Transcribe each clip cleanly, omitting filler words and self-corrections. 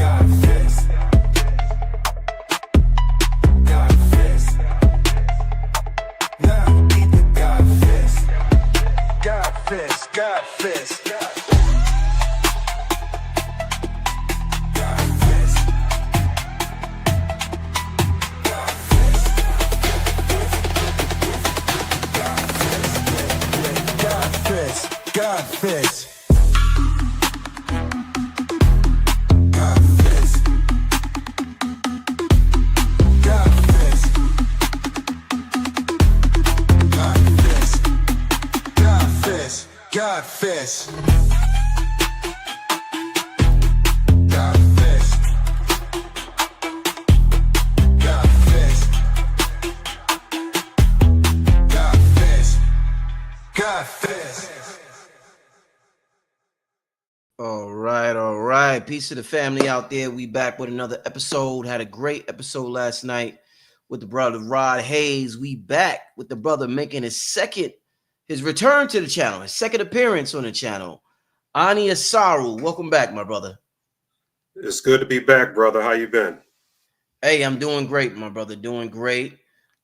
GodFest. GodFest. Now eat the GodFest. GodFest. GodFest. GodFest. GodFest. GodFest. GodFest. GodFest. GodFest. GodFest. All right. Peace to the family out there. We back with another episode. Had a great episode last night with the brother Rod Hayes. We back with the brother making his return to the channel, his second appearance on the channel. Osaru, welcome back, my brother. It's good to be back, brother. How you been? Hey, I'm doing great, my brother. Doing great.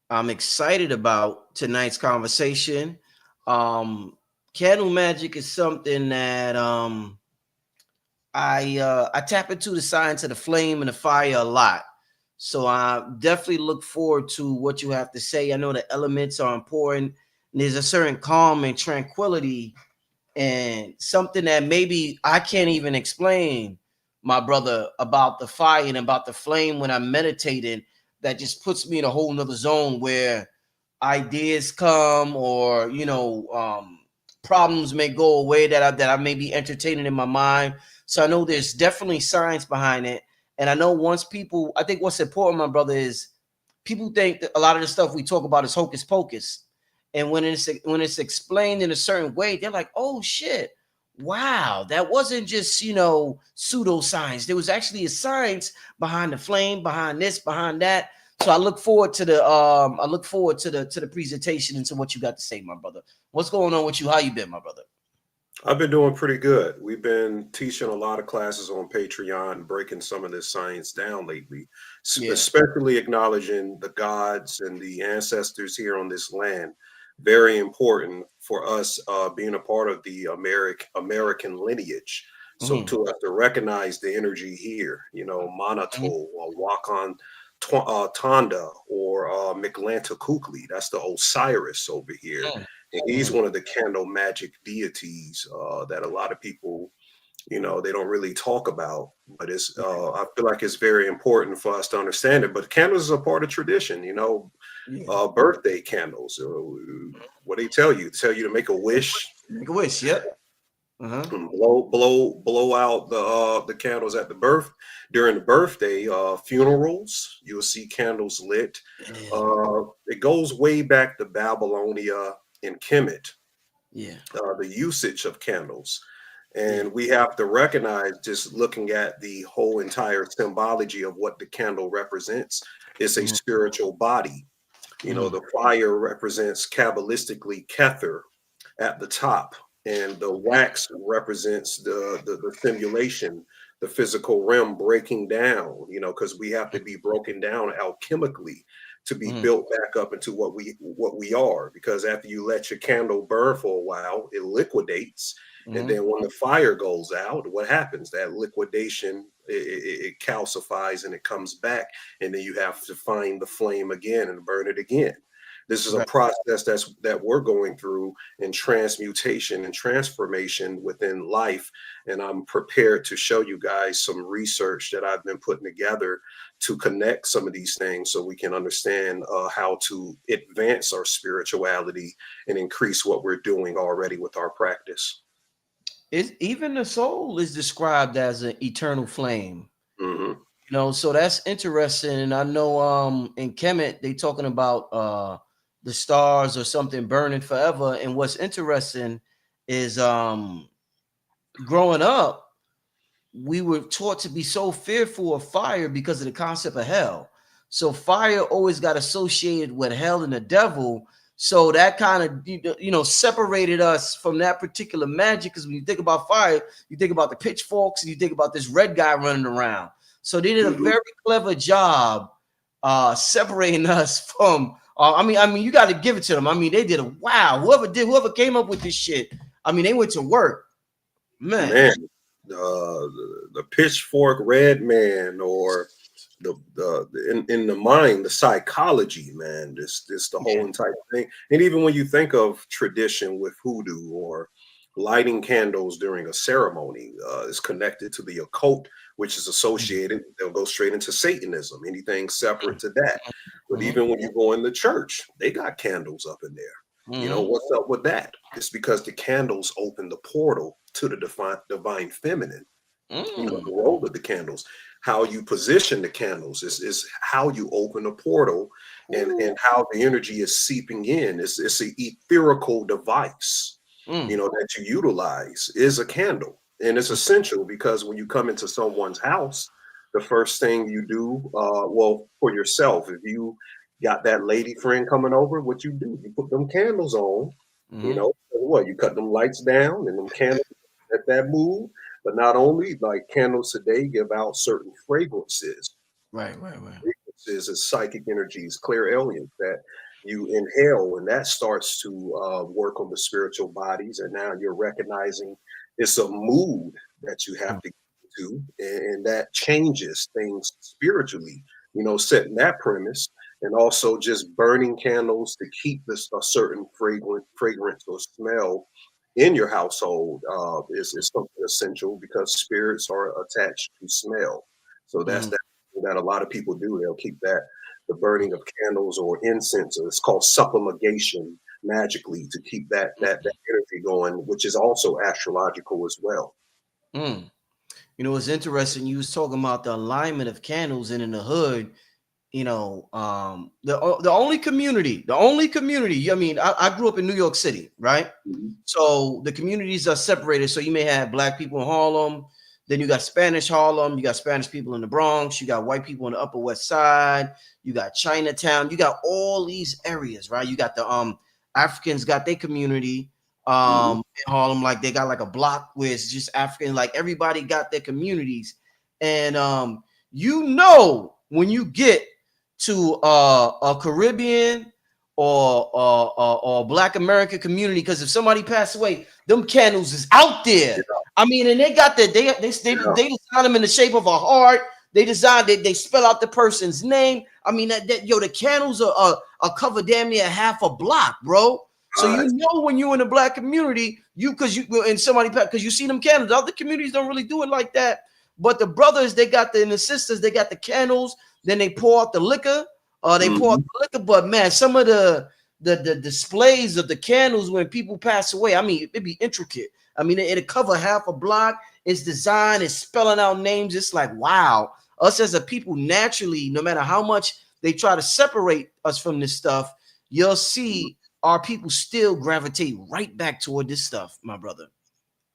I'm excited about tonight's conversation. Candle magic is something that I tap into the science of the flame and the fire a lot. So I definitely look forward to what you have to say. I know the elements are important. And there's a certain calm and tranquility and something that maybe I can't even explain, my brother, about the fire and about the flame when I'm meditating, that just puts me in a whole nother zone where ideas come or, problems may go away that I may be entertaining in my mind. So I know there's definitely science behind it. And I know I think what's important, my brother, is people think that a lot of the stuff we talk about is hocus pocus. And when it's explained in a certain way, they're like, oh shit, wow, that wasn't just pseudoscience. There was actually a science behind the flame, behind this, behind that. So I look forward to the presentation and to what you got to say, my brother. What's going on with you? How you been, my brother? I've been doing pretty good. We've been teaching a lot of classes on Patreon and breaking some of this science down lately, especially acknowledging the gods and the ancestors here on this land. Very important for us being a part of the American lineage. So to have to recognize the energy here, Manato or Wakan Tonda or Miklanta Kukli, that's the Osiris over here. And he's one of the candle magic deities that a lot of people, they don't really talk about. But it's I feel like it's very important for us to understand it. But candles is a part of tradition, birthday candles. What they tell you? Tell you to make a wish. Make a wish, yep. Blow out the candles at the during the birthday funerals. You'll see candles lit. It goes way back to Babylonia and Kemet. The usage of candles. And we have to recognize, just looking at the whole entire symbology of what the candle represents, it's a spiritual body. The fire represents Kabbalistically Kether at the top, and the wax represents the simulation, the physical realm breaking down, because we have to be broken down alchemically to be built back up into what we are. Because after you let your candle burn for a while, it liquidates. And then when the fire goes out, what happens? That liquidation, it calcifies and it comes back. And then you have to find the flame again and burn it again. This is a process that we're going through in transmutation and transformation within life. And I'm prepared to show you guys some research that I've been putting together to connect some of these things so we can understand how to advance our spirituality and increase what we're doing already with our practice. Even the soul is described as an eternal flame. So that's interesting. And I know in Kemet they talking about the stars or something burning forever. And what's interesting is growing up, we were taught to be so fearful of fire because of the concept of hell. So fire always got associated with hell and the devil. So that kind of, separated us from that particular magic. Because when you think about fire, you think about the pitchforks and you think about this red guy running around. So they did a very clever job separating us from. I mean, you got to give it to them. I mean, they did a wow. Whoever came up with this shit. I mean, they went to work, man. Man, the pitchfork red man, or in the mind, the psychology, man, this the whole Yeah. entire thing. And even when you think of tradition with hoodoo or lighting candles during a ceremony, is connected to the occult, which is associated. They'll go straight into Satanism, anything separate to that. But Mm-hmm. even when you go in the church, they got candles up in there. You know, Mm-hmm. what's up with that? It's because the candles open the portal to the divine feminine. You know, Mm. the role of the candles, how you position the candles is how you open a portal, Ooh. and how the energy is seeping in. It's an etherical device, you Mm. know, that you utilize is a candle. And it's essential because when you come into someone's house, the first thing you do, well, for yourself, if you got that lady friend coming over, what you do, you put them candles on, you Mm-hmm. know, what, you cut them lights down and them candles at that mood. But not only, like, candles today give out certain fragrances. Right. Fragrances is psychic energies, clear aliens that you inhale, and that starts to work on the spiritual bodies. And now you're recognizing it's a mood that you have to get to, and that changes things spiritually. You know, setting that premise, and also just burning candles to keep this a certain fragrance or smell in your household, is something essential because spirits are attached to smell. So that's Mm-hmm. that a lot of people do. They'll keep that the burning of candles or incense, or it's called sublimation, magically, to keep that energy going, which is also astrological as well. Mm. You know, it's interesting. You was talking about the alignment of candles, and in the hood, you know, the only community. I mean, I grew up in New York City, right? Mhm. So the communities are separated. So you may have black people in Harlem, then you got Spanish Harlem, you got Spanish people in the Bronx, you got white people in the Upper West Side, you got Chinatown, you got all these areas, right? You got the Africans got their community Mhm. in Harlem, like they got like a block where it's just African, like everybody got their communities. And you know, when you get to a Caribbean or Black American community, because if somebody passed away, them candles is out there. I mean, and they got that Yeah. they design them in the shape of a heart. They designed it. They spell out the person's name. I mean, yo, the candles are cover damn near half a block, bro. So Uh, you know when you're in the black community, you because you and somebody because you see them candles. Other communities don't really do it like that. But the brothers, they got and the sisters, they got the candles. Then they pour out the liquor. They pour out mhm. the liquor. But man, some of the displays of the candles when people pass away, I mean, it'd be intricate. I mean, it'll cover half a block. It's designed, it's spelling out names. It's like, wow. Us as a people, naturally, no matter how much they try to separate us from this stuff, you'll see our people still gravitate right back toward this stuff, my brother.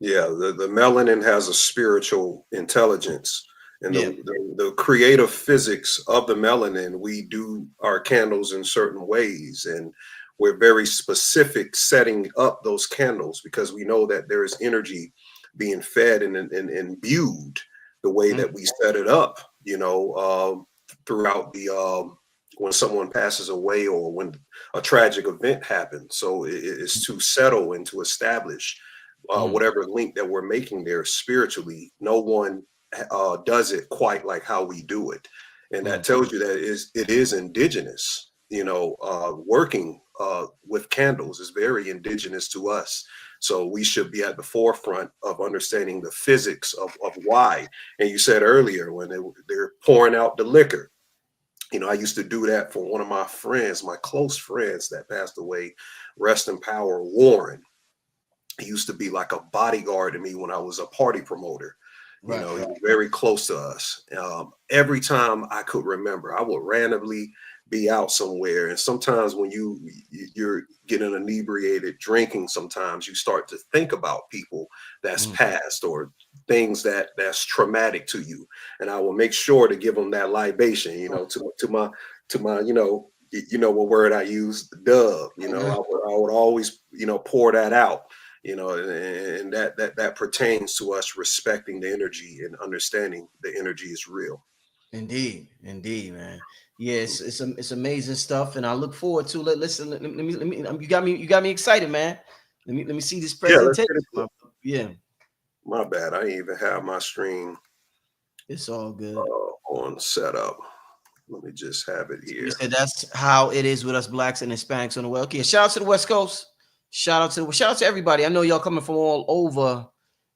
Yeah, the melanin has a spiritual intelligence, and Yeah. the creative physics of the melanin. We do our candles in certain ways, and we're very specific setting up those candles because we know that there is energy being fed and imbued the way Mm, that we set it up. You know, throughout the when someone passes away or when a tragic event happens. So it's to settle and to establish mm, whatever link that we're making there spiritually. No one does it quite like how we do it, and that mm, tells you that it is indigenous. You know, working with candles is very indigenous to us. So we should be at the forefront of understanding the physics of why. And you said earlier when they're pouring out the liquor. You know, I used to do that for one of my friends, my close friends that passed away. Rest in power, Warren. He used to be like a bodyguard to me when I was a party promoter. You right, know, he right. was very close to us. Every time I could remember, I would randomly be out somewhere, and sometimes when you're getting inebriated, drinking, sometimes you start to think about people that's Mm, passed or things that's traumatic to you. And I will make sure to give them that libation. You know, to my you know what word I use, dub. You know, mhm. I would always pour that out, and that pertains to us respecting the energy and understanding the energy is real. Indeed, indeed, man. Yeah, it's amazing stuff, and I look forward to it. Listen, you got me excited, man. Let me see this Yeah, let's presentation. get into it. Yeah, My bad. I didn't even have my stream it's all good. on setup. Let me just have it You here. said that's how it is with us blacks and Hispanics on the West. Okay, shout out to the West Coast. Shout out to everybody. I know y'all coming from all over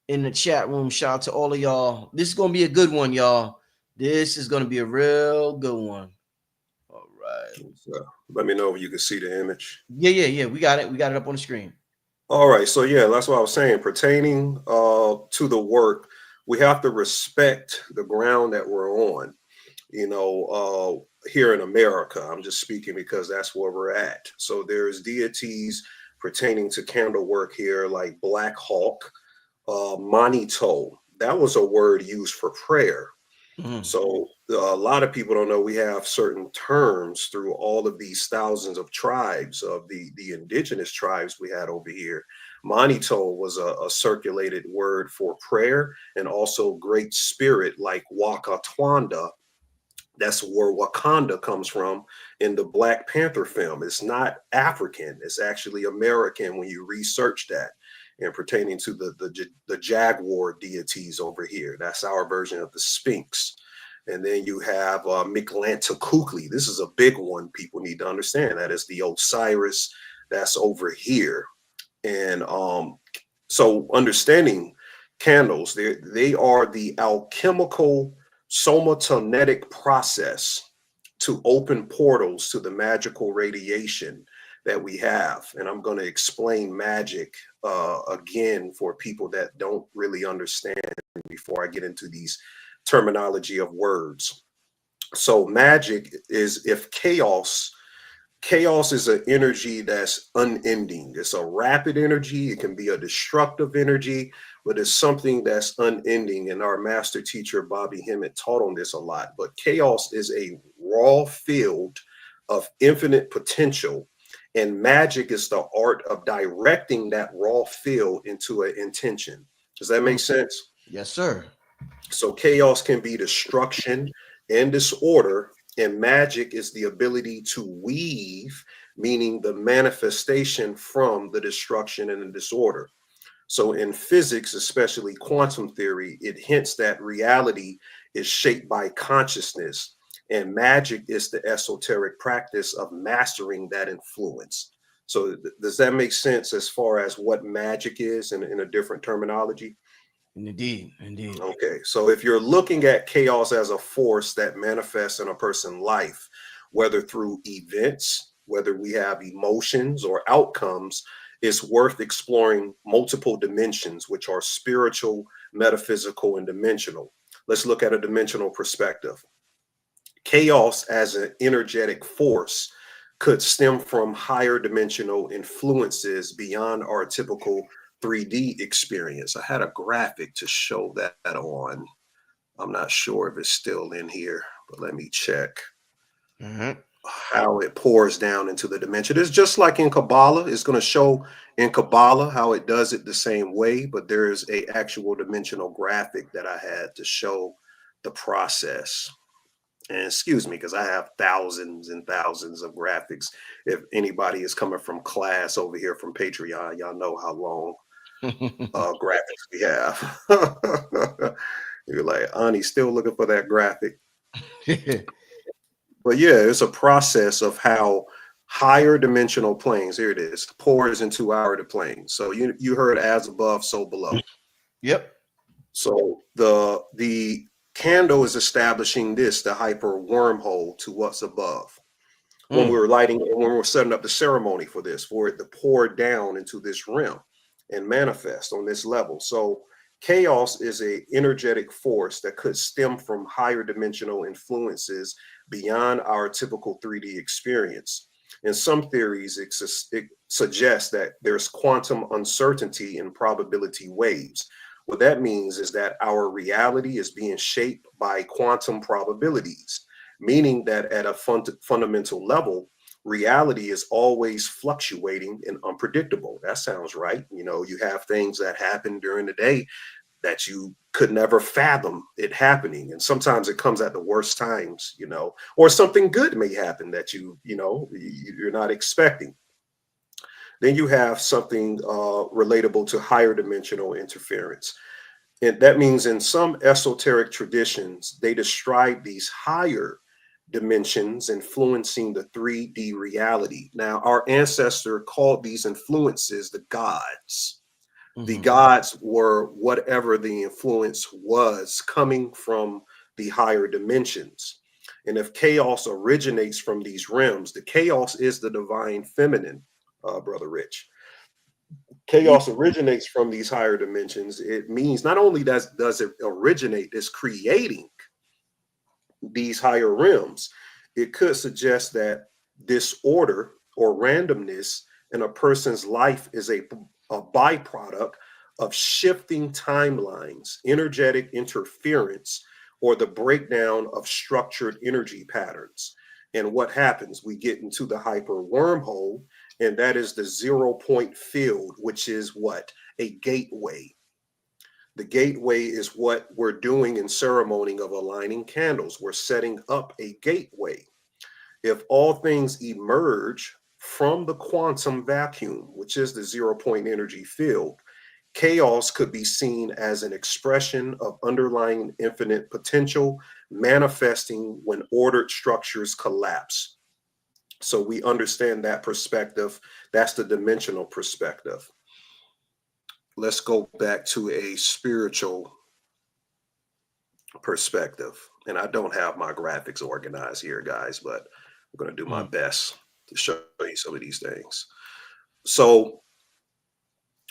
in the chat room. Shout out to all of y'all. This is gonna be a good one, y'all. This is gonna be a real good one. All right. So let me know if you can see the image. Yeah. We got it. We got it up on the screen. All right. So yeah, that's what I was saying. Pertaining to the work, we have to respect the ground that we're on. Here in America, I'm just speaking because that's where we're at. So there's deities pertaining to candle work here, like Black Hawk, Manito. That was a word used for prayer. Mhm. So a lot of people don't know we have certain terms through all of these thousands of tribes of the indigenous tribes we had over here. Manito was a circulated word for prayer, and also great spirit like Wakatwanda. That's where Wakanda comes from in the Black Panther film. It's not African, it's actually American when you research that. And pertaining to the jaguar deities over here, that's our version of the Sphinx. And then you have Mictlantecuhtli. This is a big one people need to understand. That is the Osiris that's over here. And so understanding candles, they are the alchemical somatonetic process to open portals to the magical radiation that we have. And I'm going to explain magic again for people that don't really understand before I get into these terminology of words. So magic is if chaos is an energy that's unending. It's a rapid energy. It can be a destructive energy, but it's something that's unending. And our master teacher, Bobby Hemmett, taught on this a lot. But chaos is a raw field of infinite potential. And magic is the art of directing that raw field into an intention. Does that make sense? Yes, sir. So chaos can be destruction and disorder, and magic is the ability to weave, meaning the manifestation from the destruction and the disorder. So in physics, especially quantum theory, it hints that reality is shaped by consciousness, and magic is the esoteric practice of mastering that influence. So does that make sense as far as what magic is in a different terminology? Indeed, indeed. Okay, so if you're looking at chaos as a force that manifests in a person's life, whether through events, whether we have emotions or outcomes, it's worth exploring multiple dimensions, which are spiritual, metaphysical, and dimensional. Let's look at a dimensional perspective. Chaos as an energetic force could stem from higher dimensional influences beyond our typical 3D experience. I had a graphic to show that on. I'm not sure if it's still in here, but let me check how it pours down into the dimension. It's just like in Kabbalah. It's going to show in Kabbalah how it does it the same way, but there is a actual dimensional graphic that I had to show the process. And excuse me, because I have thousands and thousands of graphics. If anybody is coming from class over here from Patreon, y'all know how long graphics we have. You're like, Ani, still looking for that graphic. But yeah, it's a process of how higher dimensional planes, here it is, pours into our plane. So you heard as above, so below. Yep. So the candle is establishing this, the hyper wormhole to what's above. When we were lighting, when we were setting up the ceremony for this, for it to pour down into this realm and manifest on this level. So chaos is a energetic force that could stem from higher dimensional influences beyond our typical 3D experience. In some theories, it suggests that there's quantum uncertainty in probability waves. What that means is that our reality is being shaped by quantum probabilities, meaning that at a fundamental level, reality is always fluctuating and unpredictable. That sounds right. You know, you have things that happen during the day that you could never fathom it happening. And sometimes it comes at the worst times, you know, or something good may happen that you're not expecting. Then you have something relatable to higher dimensional interference. And that means in some esoteric traditions, they describe these higher dimensions influencing the 3D reality. Now, our ancestor called these influences the gods. The gods were whatever the influence was coming from the higher dimensions. And if chaos originates from these realms, the chaos is the divine feminine, Brother Rich. Chaos originates from these higher dimensions. It means not only does it originate, it's creating these higher realms. It could suggest that disorder or randomness in a person's life is a byproduct of shifting timelines, energetic interference, or the breakdown of structured energy patterns. And what happens? We get into the hyper wormhole, and that is the 0 point field, which is what? A gateway. The gateway is what we're doing in ceremony of aligning candles. We're setting up a gateway. If all things emerge from the quantum vacuum, which is the 0 point energy field, chaos could be seen as an expression of underlying infinite potential manifesting when ordered structures collapse. So we understand that perspective. That's the dimensional perspective. Let's go back to a spiritual perspective. And I don't have my graphics organized here, guys, but I'm going to do my best to show you some of these things. So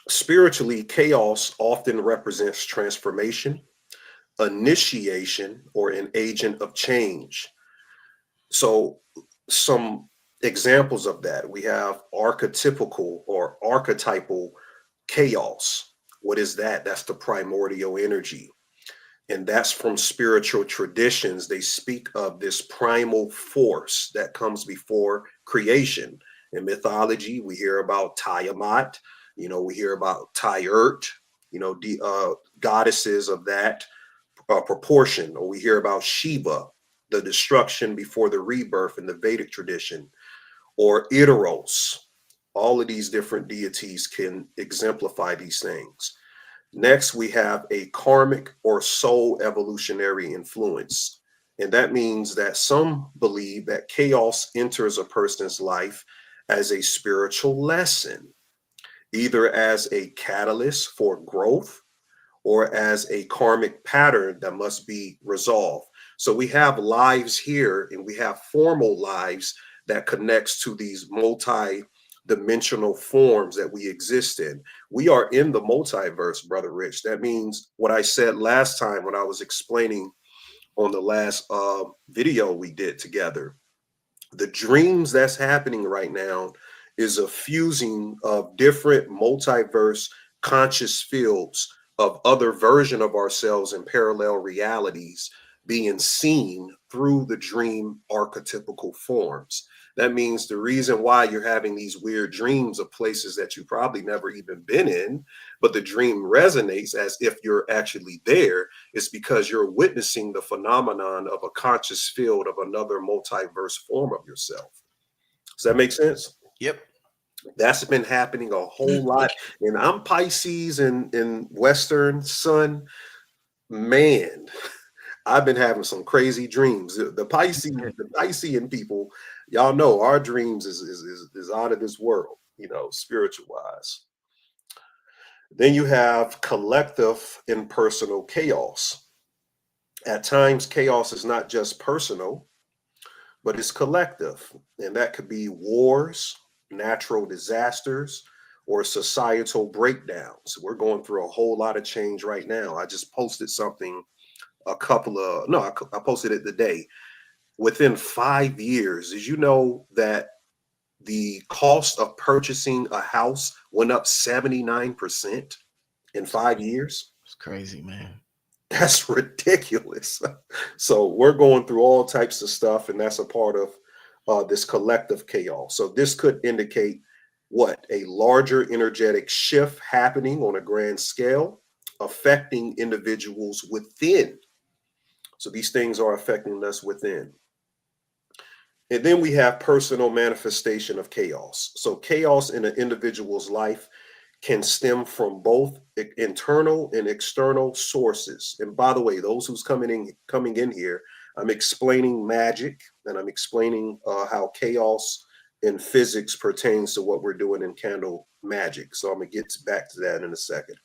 spiritually, chaos often represents transformation, initiation, or an agent of change. So some examples of that, we have archetypical or archetypal chaos. What is that? That's the primordial energy. And that's from spiritual traditions. They speak of this primal force that comes before creation. In mythology, we hear about Tiamat, we hear about Tyrt, goddesses of that proportion. Or we hear about Shiva, the destruction before the rebirth in the Vedic tradition, or Idaros. All of these different deities can exemplify these things. Next, we have a karmic or soul evolutionary influence. And that means that some believe that chaos enters a person's life as a spiritual lesson, either as a catalyst for growth or as a karmic pattern that must be resolved. So we have lives here, and we have formal lives that connects to these multi-dimensional forms that we exist in. We are in the multiverse, Brother Rich. That means what I said last time when I was explaining on the last video we did together. The dreams that's happening right now is a fusing of different multiverse conscious fields of other version of ourselves in parallel realities being seen through the dream archetypical forms. That means the reason why you're having these weird dreams of places that you probably never even been in, but the dream resonates as if you're actually there, is because you're witnessing the phenomenon of a conscious field of another multiverse form of yourself. Does that make sense? Yep. That's been happening a whole lot. And I'm Pisces in Western Sun. Man, I've been having some crazy dreams. The Piscean people, y'all know our dreams is out of this world, spiritual wise. Then you have collective impersonal chaos. At times, chaos is not just personal, but it's collective. And that could be wars, natural disasters, or societal breakdowns. We're going through a whole lot of change right now. I just posted something I posted it today. Within 5 years, did you know that the cost of purchasing a house went up 79% in 5 years? It's crazy, man. That's ridiculous. So we're going through all types of stuff, and that's a part of this collective chaos. So this could indicate what? A larger energetic shift happening on a grand scale, affecting individuals within. So these things are affecting us within. And then we have personal manifestation of chaos. So chaos in an individual's life can stem from both internal and external sources. And by the way, those who's coming in here, I'm explaining magic, and I'm explaining how chaos in physics pertains to what we're doing in candle magic. So I'm gonna get back to that in a second.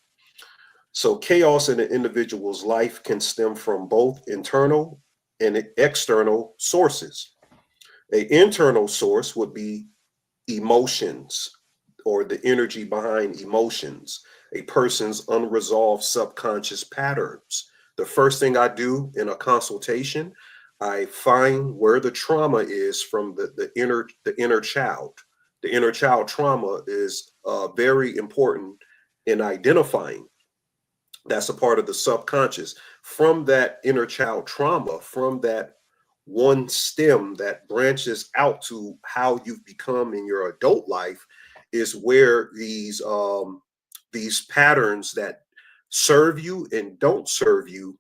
So chaos in an individual's life can stem from both internal and external sources. An internal source would be emotions, or the energy behind emotions, a person's unresolved subconscious patterns. The first thing I do in a consultation, I find where the trauma is from the inner child. The inner child trauma is very important in identifying. That's a part of the subconscious. From that inner child trauma, from that one stem that branches out to how you've become in your adult life, is where these patterns that serve you and don't serve you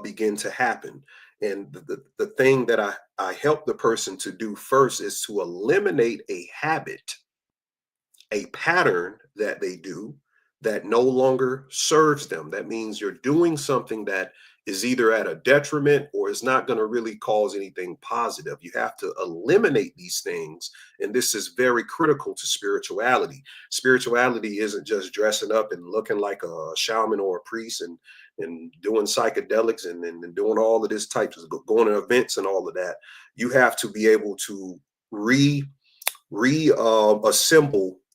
begin to happen. And the thing that I help the person to do first is to eliminate a habit, a pattern that they do that no longer serves them. That means you're doing something that is either at a detriment or is not going to really cause anything positive. You have to eliminate these things. And this is very critical to spirituality. Spirituality isn't just dressing up and looking like a shaman or a priest and doing psychedelics and doing all of this types of going to events and all of that. You have to be able to reassemble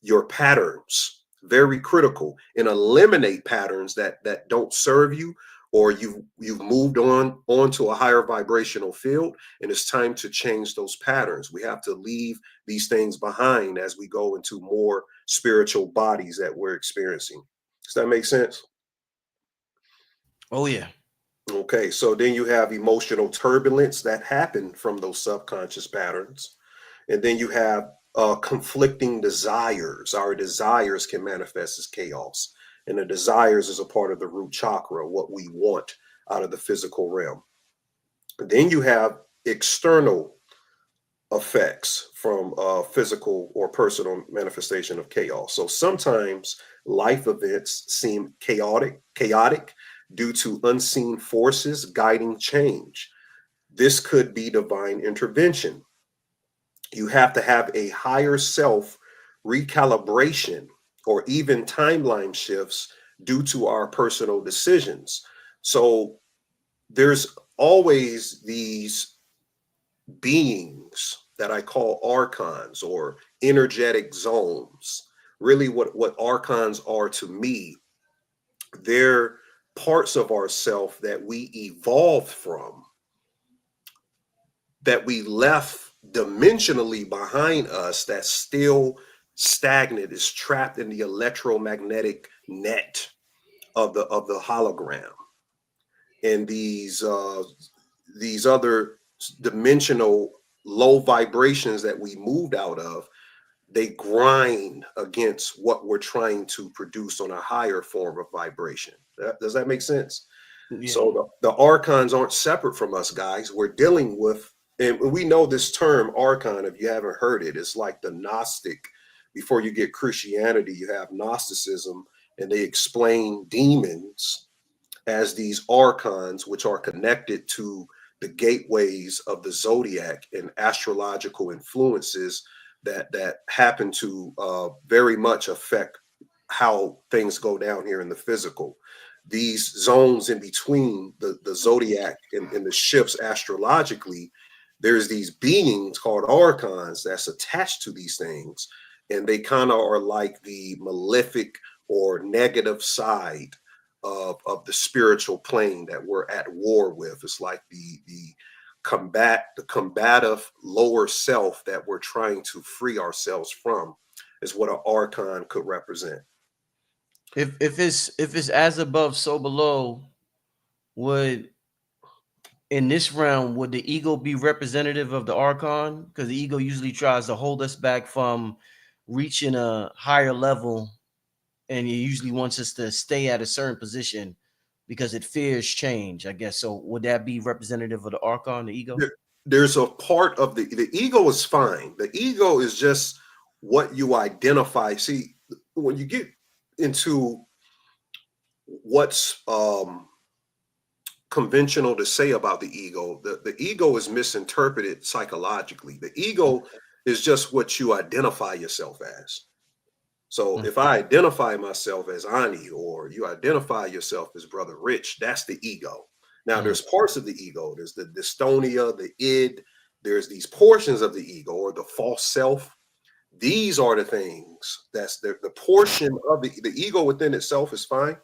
your patterns, very critical, and eliminate patterns that don't serve you, or you've moved on to a higher vibrational field, and it's time to change those patterns. We have to leave these things behind as we go into more spiritual bodies that we're experiencing. Does that make sense? Oh yeah. Okay, so then you have emotional turbulence that happen from those subconscious patterns. And then you have conflicting desires. Our desires can manifest as chaos. And the desires is a part of the root chakra, what we want out of the physical realm. Then you have external effects from physical or personal manifestation of chaos. So sometimes life events seem chaotic due to unseen forces guiding change. This could be divine intervention. You have to have a higher self recalibration or even timeline shifts due to our personal decisions. So there's always these beings that I call archons or energetic zones. Really, what archons are to me, they're parts of ourself that we evolved from, that we left dimensionally behind us, that's still stagnant, is trapped in the electromagnetic net of the hologram. And these other dimensional low vibrations that we moved out of, they grind against what we're trying to produce on a higher form of vibration. Does that make sense? Yeah. So the archons aren't separate from us, guys. We're dealing with, and we know this term archon, if you haven't heard it, it's like the Gnostic. Before you get Christianity, you have Gnosticism, and they explain demons as these archons, which are connected to the gateways of the zodiac and astrological influences that happen to very much affect how things go down here in the physical. These zones in between the zodiac and the shifts astrologically, there's these beings called archons that's attached to these things, and they kind of are like the malefic or negative side of the spiritual plane that we're at war with. It's like the combative lower self that we're trying to free ourselves from, is what an archon could represent. If it's as above, so below, would in this realm would the ego be representative of the archon? Because the ego usually tries to hold us back from reaching a higher level and it usually wants us to stay at a certain position because it fears change, I guess. So would that be representative of the archon, the ego? There's a part of the ego is fine. The ego is just what you identify. See, when you get into what's conventional to say about the ego, the ego is misinterpreted psychologically. The ego is just what you identify yourself as. So if I identify myself as Ani, or you identify yourself as Brother Rich, that's the ego. Now there's parts of the ego. There's the dystonia, the id. There's these portions of the ego, or the false self. These are the things that's the portion of the ego within itself is fine.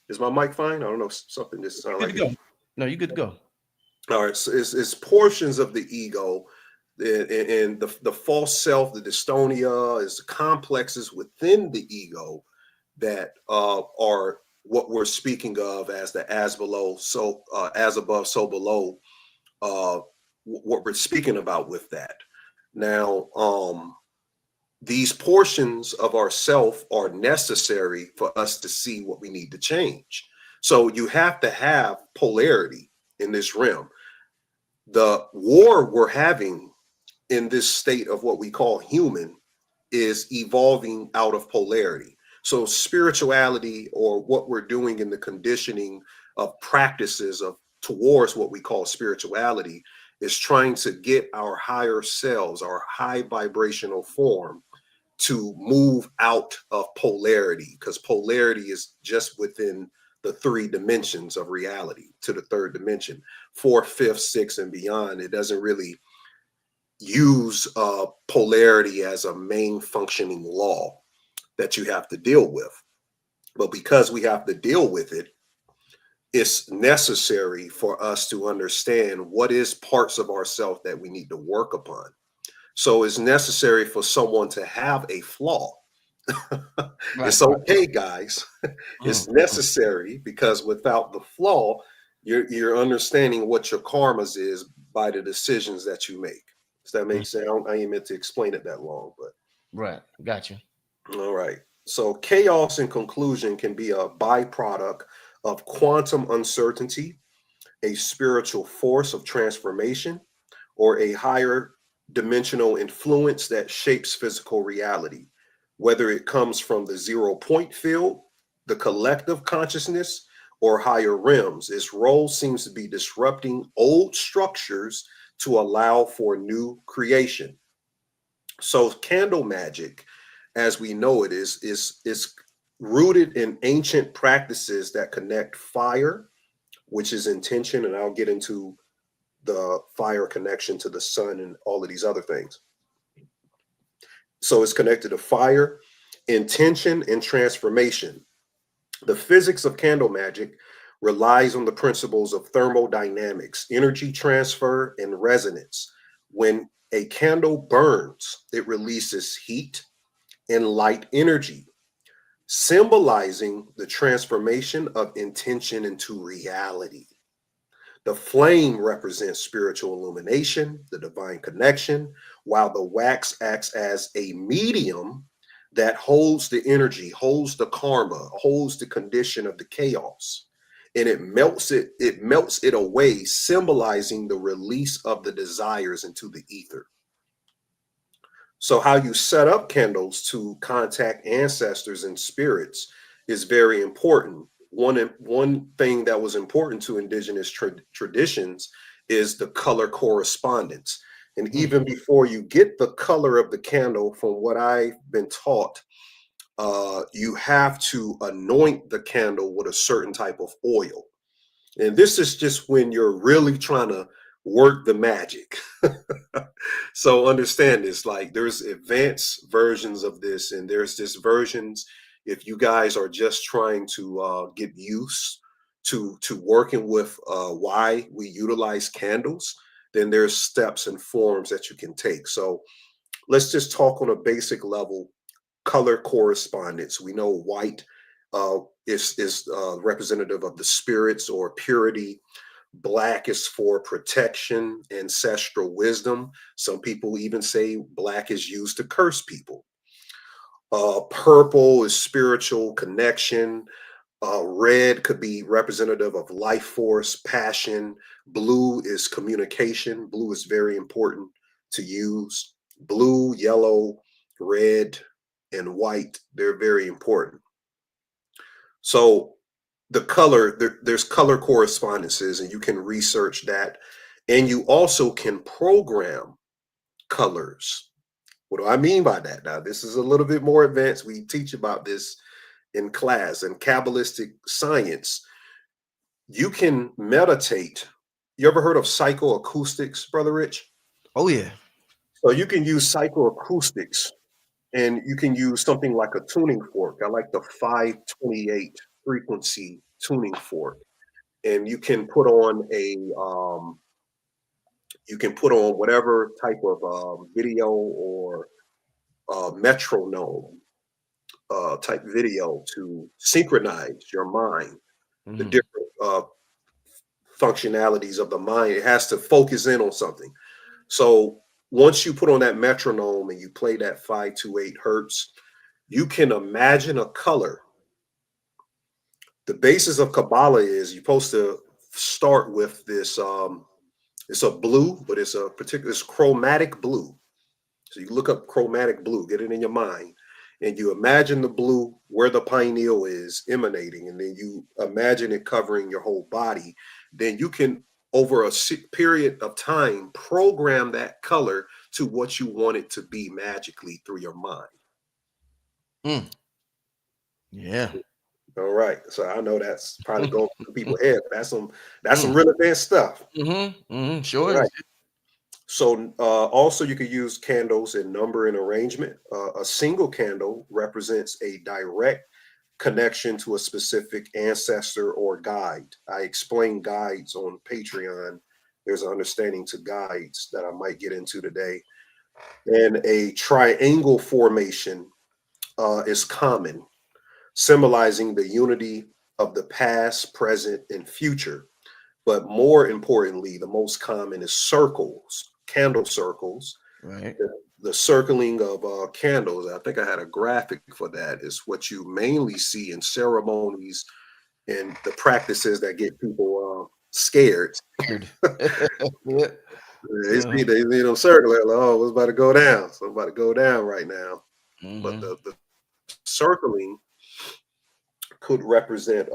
Is my mic fine? I don't know. Something just sound like it. No, you good to go. All right, so it's portions of the ego, and the false self, the dystonia, is the complexes within the ego that are what we're speaking of as the as below, so as above, so below. What we're speaking about with that. Now, these portions of ourself are necessary for us to see what we need to change. So you have to have polarity in this realm. The war we're having in this state of what we call human is evolving out of polarity. So spirituality, or what we're doing in the conditioning of practices of towards what we call spirituality, is trying to get our higher selves, our high vibrational form, to move out of polarity, because polarity is just within the 3 dimensions of reality to the 3rd dimension. 4th, 5th, 6th, and beyond, it doesn't really use polarity as a main functioning law that you have to deal with. But because we have to deal with it, it's necessary for us to understand what is parts of ourselves that we need to work upon. So it's necessary for someone to have a flaw. It's okay, guys. It's necessary, because without the flaw, you're understanding what your karmas is by the decisions that you make. Does that make sense? I ain't meant to explain it that long, but Right, gotcha. all right. So chaos in conclusion can be a byproduct of quantum uncertainty, a spiritual force of transformation, or a higher dimensional influence that shapes physical reality, whether it comes from the 0 point field, the collective consciousness, or higher realms. Its role seems to be disrupting old structures to allow for new creation. So candle magic, as we know it, is rooted in ancient practices that connect fire, which is intention, and I'll get into the fire connection to the sun and all of these other things. So it's connected to fire, intention, and transformation. The physics of candle magic relies on the principles of thermodynamics, energy transfer, and resonance. When a candle burns, it releases heat and light energy, symbolizing the transformation of intention into reality. The flame represents spiritual illumination, the divine connection, while the wax acts as a medium that holds the energy, holds the karma, holds the condition of the chaos, and it melts it away, symbolizing the release of the desires into the ether. So how you set up candles to contact ancestors and spirits is very important. One thing that was important to indigenous traditions is the color correspondence. And even before you get the color of the candle, from what I've been taught, you have to anoint the candle with a certain type of oil. And this is just when you're really trying to work the magic. So understand this, like there's advanced versions of this, and there's this versions if you guys are just trying to get used to working with why we utilize candles, then there's steps and forms that you can take. So let's just talk on a basic level. Color correspondence. We know white is representative of the spirits or purity. Black is for protection, ancestral wisdom. Some people even say black is used to curse people. Purple is spiritual connection. Red could be representative of life force, passion. Blue is communication. Blue is very important to use. Blue, yellow, red, and white, they're very important. So the color, there's color correspondences, and you can research that. And you also can program colors. What do I mean by that? Now, this is a little bit more advanced. We teach about this in class. In Kabbalistic science, you can meditate. You ever heard of psychoacoustics, Brother Rich? Oh yeah. So you can use psychoacoustics, and you can use something like a tuning fork. I like the 528 frequency tuning fork. And you can put on whatever type of video or metronome type video to synchronize your mind, the Mhm. different functionalities of the mind. It has to focus in on something. So once you put on that metronome and you play that 528 hertz, you can imagine a color. The basis of Kabbalah is you're supposed to start with this. It's a blue, but it's chromatic blue. So you look up chromatic blue, get it in your mind, and you imagine the blue where the pineal is emanating, and then you imagine it covering your whole body. Then you can, over a period of time, program that color to what you want it to be magically through your mind. Mm. Yeah. All right. So I know that's probably going through people's head. That's some Mm. real advanced stuff. All Sure right. is. So also you could use candles in number and arrangement. A single candle represents a direct connection to a specific ancestor or guide. I explain guides on Patreon. There's an understanding to guides that I might get into today. And a triangle formation is common, symbolizing the unity of the past, present, and future. But more importantly, the most common is circles, candle circles. Right. The circling of candles. I think I had a graphic for that. Is what you mainly see in ceremonies and the practices that get people scared. Weird. Yeah. They see them circling. Like, oh, what's about to go down? So about to go down right now. But Mhm. the circling could represent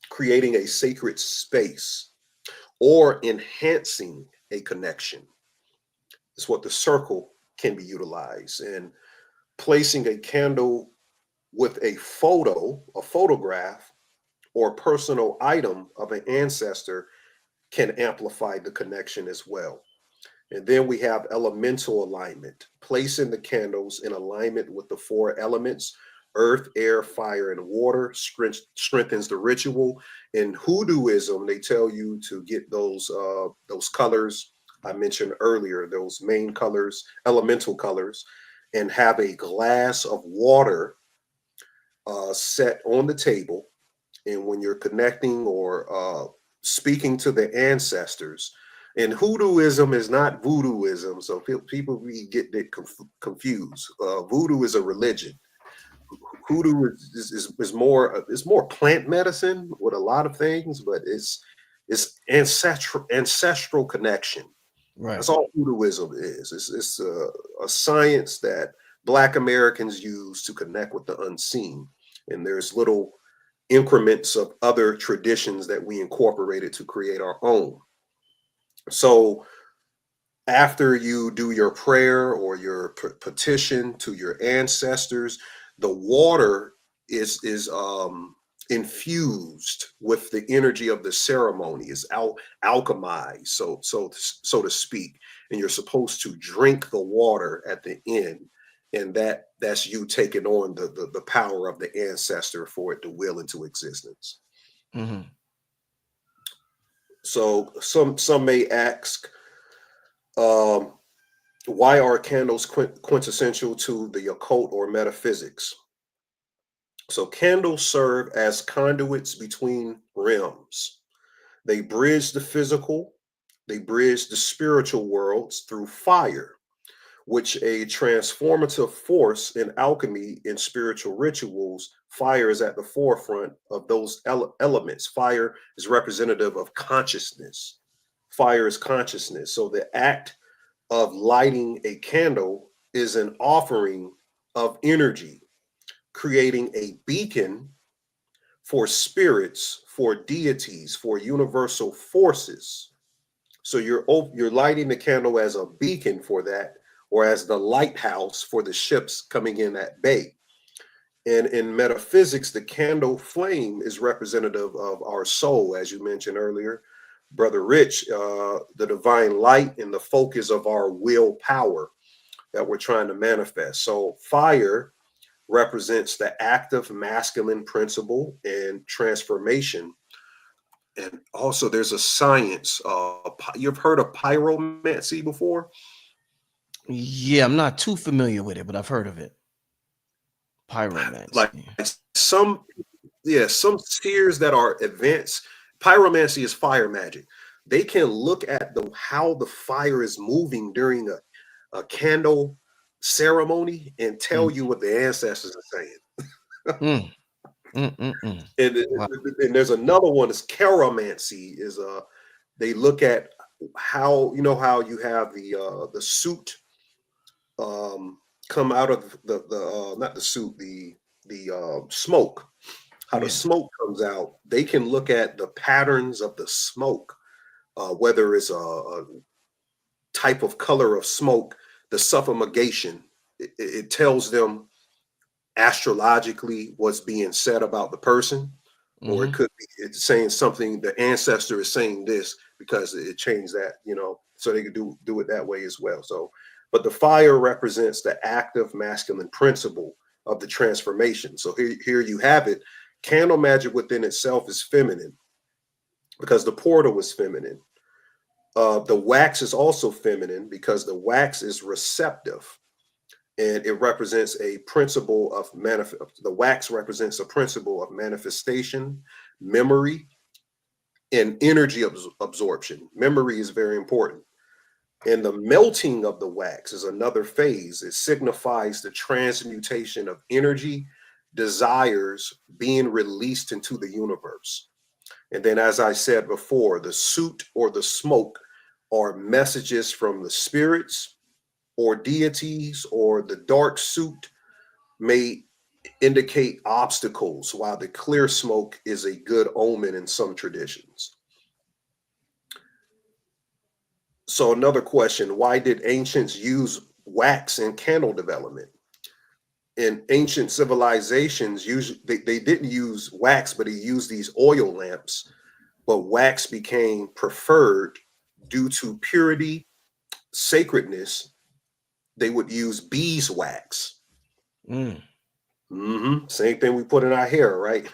creating a sacred space or enhancing a connection. Is what the circle can be utilized. And placing a candle with a photograph, or personal item of an ancestor can amplify the connection as well. And then we have elemental alignment, placing the candles in alignment with the four elements: earth, air, fire, and water strengthens the ritual. In Hoodooism, they tell you to get those colors I mentioned earlier, those main colors, elemental colors, and have a glass of water set on the table. And when you're connecting or speaking to the ancestors, and Hoodooism is not voodooism, so people we get it confused. Voodoo is a religion. Hoodoo is more plant medicine with a lot of things, but it's ancestral connection. Right. That's all Hoodooism is. It's a science that Black Americans use to connect with the unseen, and there's little increments of other traditions that we incorporated to create our own. So after you do your prayer or your petition to your ancestors, the water is infused with the energy of the ceremony, is alchemized, so to speak, and you're supposed to drink the water at the end, and that's you taking on the power of the ancestor for it to will into existence. Mhm. So some may ask, um, why are candles quintessential to the occult or metaphysics? So candles serve as conduits between realms. They bridge the physical, they bridge the spiritual worlds through fire, which a transformative force in alchemy in spiritual rituals. Fire is at the forefront of those elements. Fire is representative of consciousness. Fire is consciousness. So the act of lighting a candle is an offering of energy, creating a beacon for spirits, for deities, for universal forces. So you're lighting the candle as a beacon for that, or as the lighthouse for the ships coming in that bay. And in metaphysics, the candle flame is representative of our soul, as you mentioned earlier, Brother Rich, the divine light and the focus of our willpower that we're trying to manifest. So fire represents the active masculine principle and transformation. And also there's a science. You've heard of pyromancy before? Yeah, I'm not too familiar with it, but I've heard of it. Like Pyromancy. some, yeah, some seers that are advanced. Pyromancy is fire magic. They can look at how the fire is moving during a candle ceremony and tell Mm, you what the ancestors are saying. mm, mm. And, Wow. and there's another one. Is chiromancy. Is they look at how, you know, how you have the suit come out of the not the suit, the smoke, how the Yeah. smoke comes out. They can look at the patterns of the smoke, whether it's a type of color of smoke, the suffumigation. It tells them astrologically what's being said about the person, or it Hmm. could be it's saying something, the ancestor is saying this because it changed that, you know, so they could do it that way as well. So, but the fire represents the active masculine principle of the transformation. So here you have it. Candle magic within itself is feminine because the portal is feminine. The wax is also feminine because the wax is receptive, and it represents a principle of the wax represents a principle of manifestation, memory, and energy absorption. Memory is very important. And the melting of the wax is another phase. It signifies the transmutation of energy, desires being released into the universe. And then, as I said before, the soot or the smoke are messages from the spirits or deities, or the dark soot may indicate obstacles, while the clear smoke is a good omen in some traditions. So another question, why did ancients use wax in candle development? In ancient civilizations, usually they didn't use wax, but they used these oil lamps. But wax became preferred due to purity, sacredness. They would use beeswax. Mm. Same thing we put in our hair, right?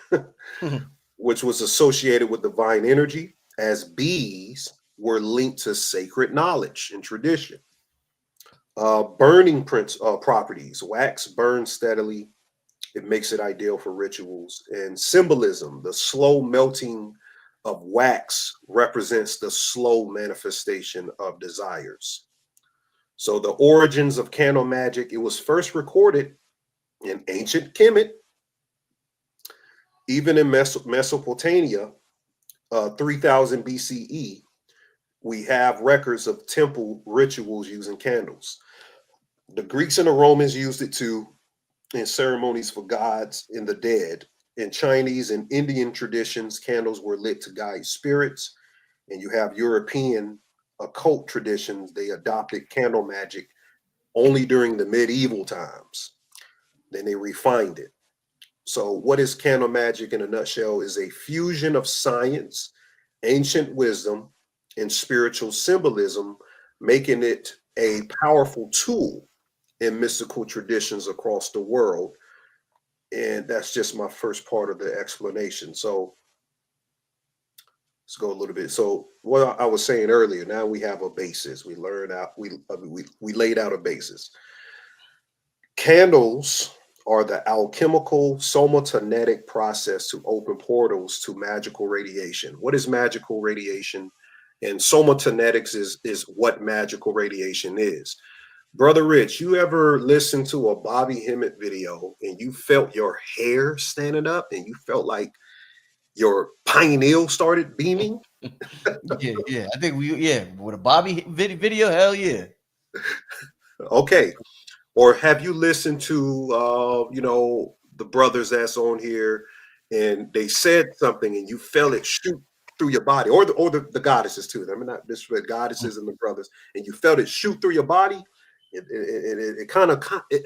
Which was associated with divine energy, as bees were linked to sacred knowledge and tradition. Burning properties. Wax burns steadily. It makes it ideal for rituals. And symbolism, the slow melting of wax represents the slow manifestation of desires. So the origins of candle magic, it was first recorded in ancient Kemet, even in Mesopotamia, 3000 BCE. We have records of temple rituals using candles. The Greeks and the Romans used it too in ceremonies for gods and the dead. In Chinese and Indian traditions, candles were lit to guide spirits. And you have European occult traditions, they adopted candle magic only during the medieval times. Then they refined it. So, what is candle magic in a nutshell? Is a fusion of science, ancient wisdom, and spiritual symbolism, making it a powerful tool in mystical traditions across the world. And that's just my first part of the explanation. So let's go a little bit. So what I was saying earlier, now we have a basis. We learned out, we laid out a basis. Candles are the alchemical somatognetic process to open portals to magical radiation. What is magical radiation? And somatonetics is what magical radiation is. Brother Rich, you ever listened to a Bobby Hemmett video and you felt your hair standing up and you felt like your pineal started beaming? Yeah, yeah. I think with a Bobby video, hell yeah. Okay. Or have you listened to the brothers that's on here and they said something and you felt it shoot through your body, or the goddesses too. I mean, not disrespect goddesses and the brothers, and you felt it shoot through your body. It kind of,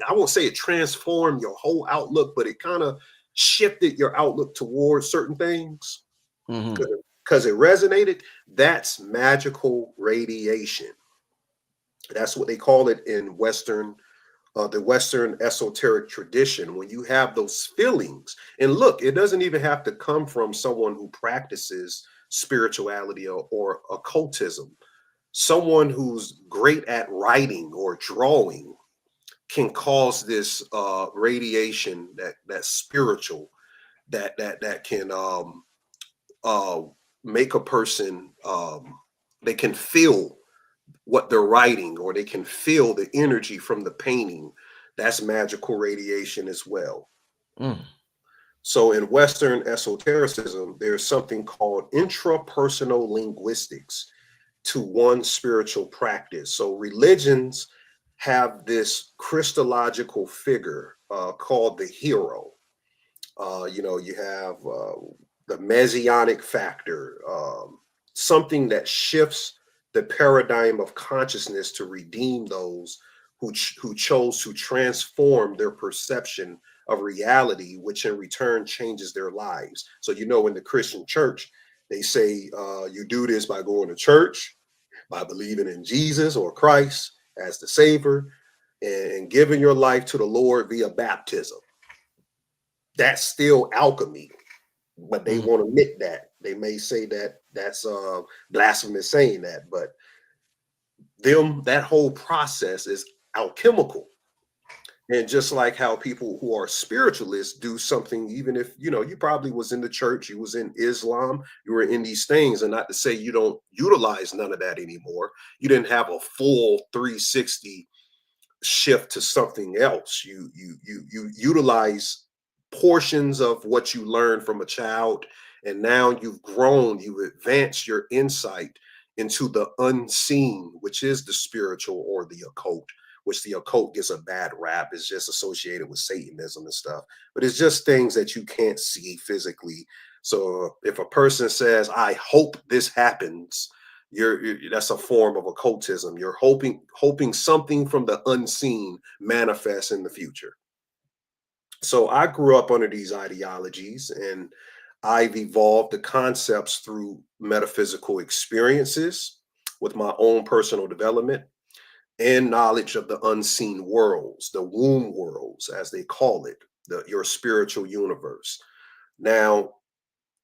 I won't say it transformed your whole outlook, but it kind of shifted your outlook towards certain things Mhm. because it resonated. That's magical radiation. That's what they call it in the Western esoteric tradition. When you have those feelings, and look, it doesn't even have to come from someone who practices spirituality or occultism. Someone who's great at writing or drawing can cause this radiation that's spiritual that can uh, make a person they can feel what they're writing, or they can feel the energy from the painting. That's magical radiation as well. Mm. So in Western esotericism, there's something called intrapersonal linguistics to one spiritual practice. So religions have this Christological figure called the hero. You have the messianic factor, something that shifts the paradigm of consciousness to redeem those who chose to transform their perception of reality, which in return changes their lives. So, in the Christian church, they say you do this by going to church, by believing in Jesus or Christ as the Savior, and giving your life to the Lord via baptism. That's still alchemy, but they Mm. won't admit that. They may say that that's blasphemous saying that, but that whole process is alchemical. And just like how people who are spiritualists do something, even if you probably was in the church, you was in Islam, you were in these things, and not to say you don't utilize none of that anymore. You didn't have a full 360 shift to something else. You utilize portions of what you learned from a child, and now you've grown, you've advanced your insight into the unseen, which is the spiritual or the occult, which the occult gets a bad rap. It's just associated with Satanism and stuff, but it's just things that you can't see physically. So if a person says, I hope this happens, that's a form of occultism. You're hoping something from the unseen manifests in the future. So I grew up under these ideologies, and I've evolved the concepts through metaphysical experiences with my own personal development and knowledge of the unseen worlds, the womb worlds, as they call it, your spiritual universe. Now,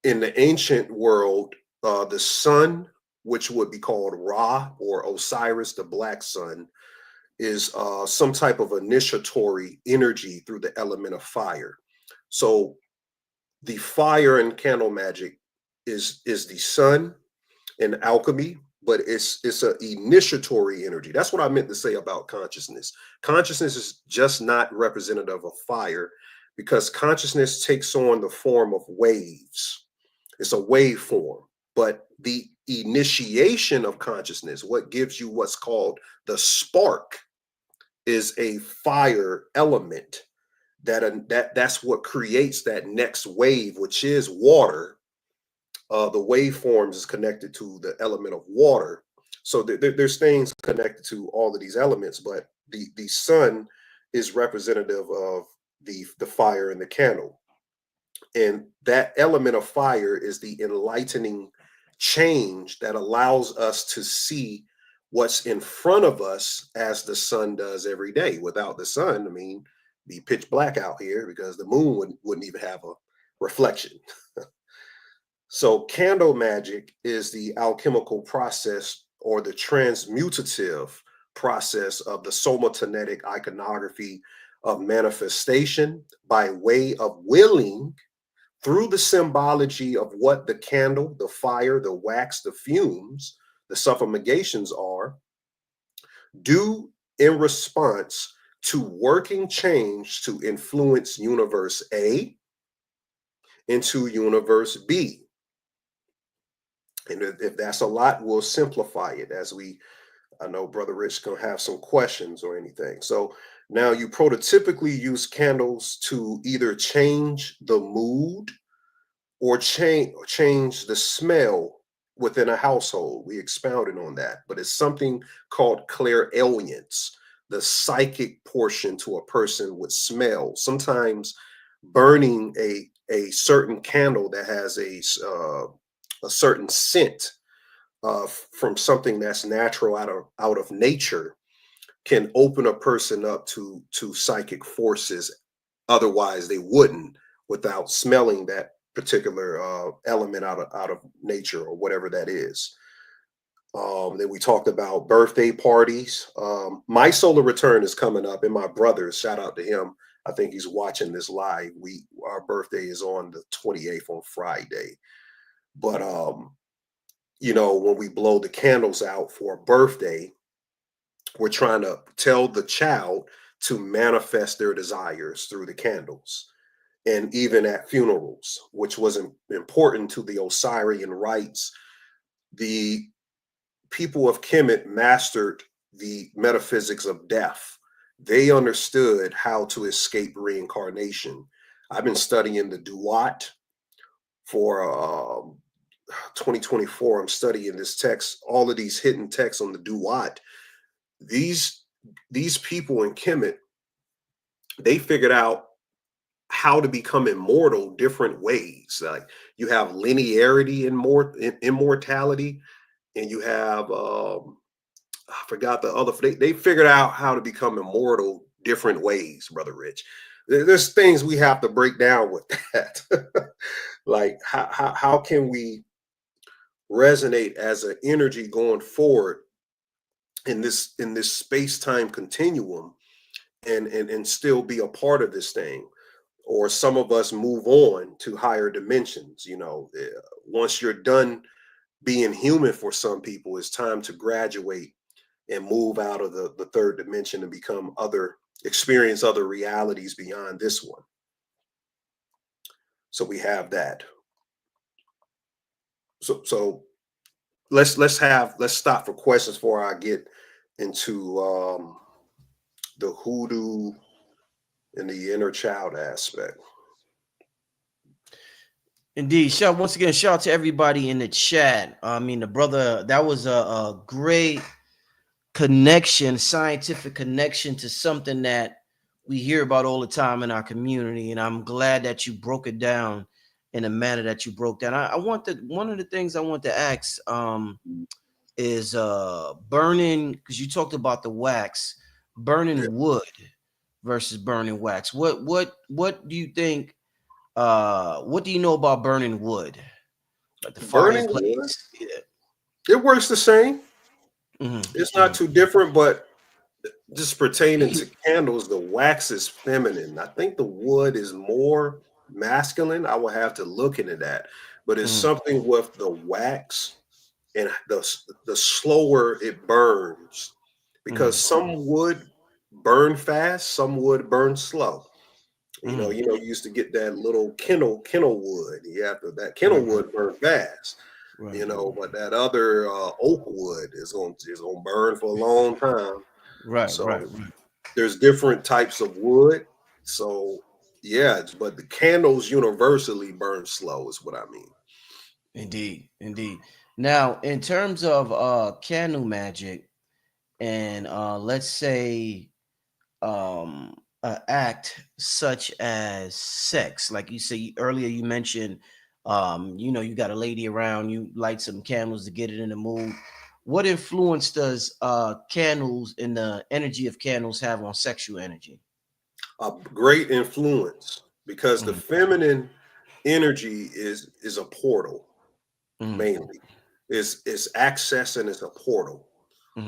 in the ancient world, the sun, which would be called Ra or Osiris, the black sun, is some type of initiatory energy through the element of fire. So the fire in candle magic is the sun in alchemy, but it's an initiatory energy. That's what I meant to say about consciousness. Consciousness is just not representative of fire, because consciousness takes on the form of waves. It's a waveform, but the initiation of consciousness, what gives you what's called the spark, is a fire element. That's what creates that next wave, which is water. The waveforms is connected to the element of water. So there's things connected to all of these elements, but the sun is representative of the fire in the candle. And that element of fire is the enlightening change that allows us to see what's in front of us as the sun does every day. Without the sun, I mean, be pitch black out here because the moon wouldn't even have a reflection. So candle magic is the alchemical process, or the transmutative process of the somatognetic iconography of manifestation by way of willing, through the symbology of what the candle, the fire, the wax, the fumes, the suffragations are, do in response to working change to influence universe A into universe B. And if that's a lot, we'll simplify it as I know Brother Rich gonna have some questions or anything. So now you prototypically use candles to either change the mood or change the smell within a household. We expounded on that, but it's something called clairaudience, the psychic portion to a person with smell. Sometimes burning a certain candle that has a certain scent from something that's natural out of nature can open a person up to psychic forces. Otherwise, they wouldn't without smelling that particular element out of nature or whatever that is. Then we talked about birthday parties. My solar return is coming up, and my brother's, shout out to him. I think he's watching this live. Our birthday is on the 28th on Friday. But when we blow the candles out for a birthday, we're trying to tell the child to manifest their desires through the candles. And even at funerals, which was important to the Osirian rites, the people of Kemet mastered the metaphysics of death. They understood how to escape reincarnation. I've been studying the Duat for 2024. I'm studying this text, all of these hidden texts on the Duat. These people in Kemet, they figured out how to become immortal different ways. Like you have linearity in immortality, and you have I forgot the other. They figured out how to become immortal different ways, Brother Rich. There's things we have to break down with that. Like how can we resonate as an energy going forward in this space-time continuum and still be a part of this thing? Or some of us move on to higher dimensions. Once you're done being human, for some people, it's time to graduate and move out of the third dimension and experience other realities beyond this one. So we have that. So let's stop for questions before I get into the hoodoo and the inner child aspect. Indeed. Once again, shout out to everybody in the chat. I mean, the brother, that was a great connection, scientific connection to something that we hear about all the time in our community. And I'm glad that you broke it down in a manner that you broke down. One of the things I want to ask is burning, because you talked about the wax, burning wood versus burning wax. What do you think? What do you know about burning wood? Like the Burning wood, fireplace? Yeah. it works the same. Mm-hmm. It's not too different, but just pertaining to candles, the wax is feminine. I think the wood is more masculine. I will have to look into that. But it's something with the wax and the slower it burns. Because some wood burn fast, some wood burn slow. You used to get that little kennel wood. That kennel wood burn fast. Right. But that other oak wood is gonna burn for a long time. Right. So there's different types of wood. So yeah, but the candles universally burn slow is what I mean. Indeed. Now, in terms of candle magic and let's say an act such as sex, like you say earlier, you mentioned you got a lady around, you light some candles to get it in the mood. What influence does candles and the energy of candles have on sexual energy? A great influence, because the feminine energy is a portal. Mainly is access, and it's a portal.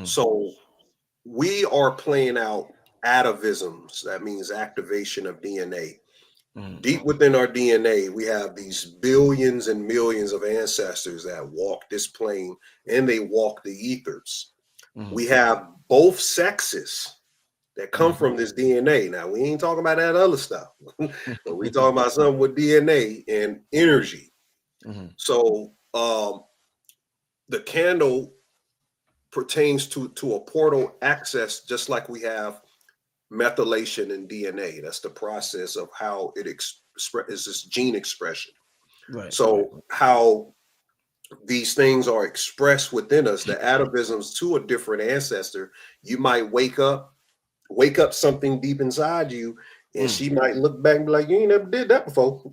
So we are playing out atavisms. That means activation of DNA. Deep within our DNA, we have these billions and millions of ancestors that walk this plane, and they walk the ethers. We have both sexes that come from this DNA. Now, we ain't talking about that other stuff, but we talking about something with DNA and energy. So the candle pertains to a portal access, just like we have methylation in DNA. That's the process of how it is this gene expression. Right. So how these things are expressed within us, the atavisms to a different ancestor, you might wake up something deep inside you, and she might look back and be like, you ain't never did that before.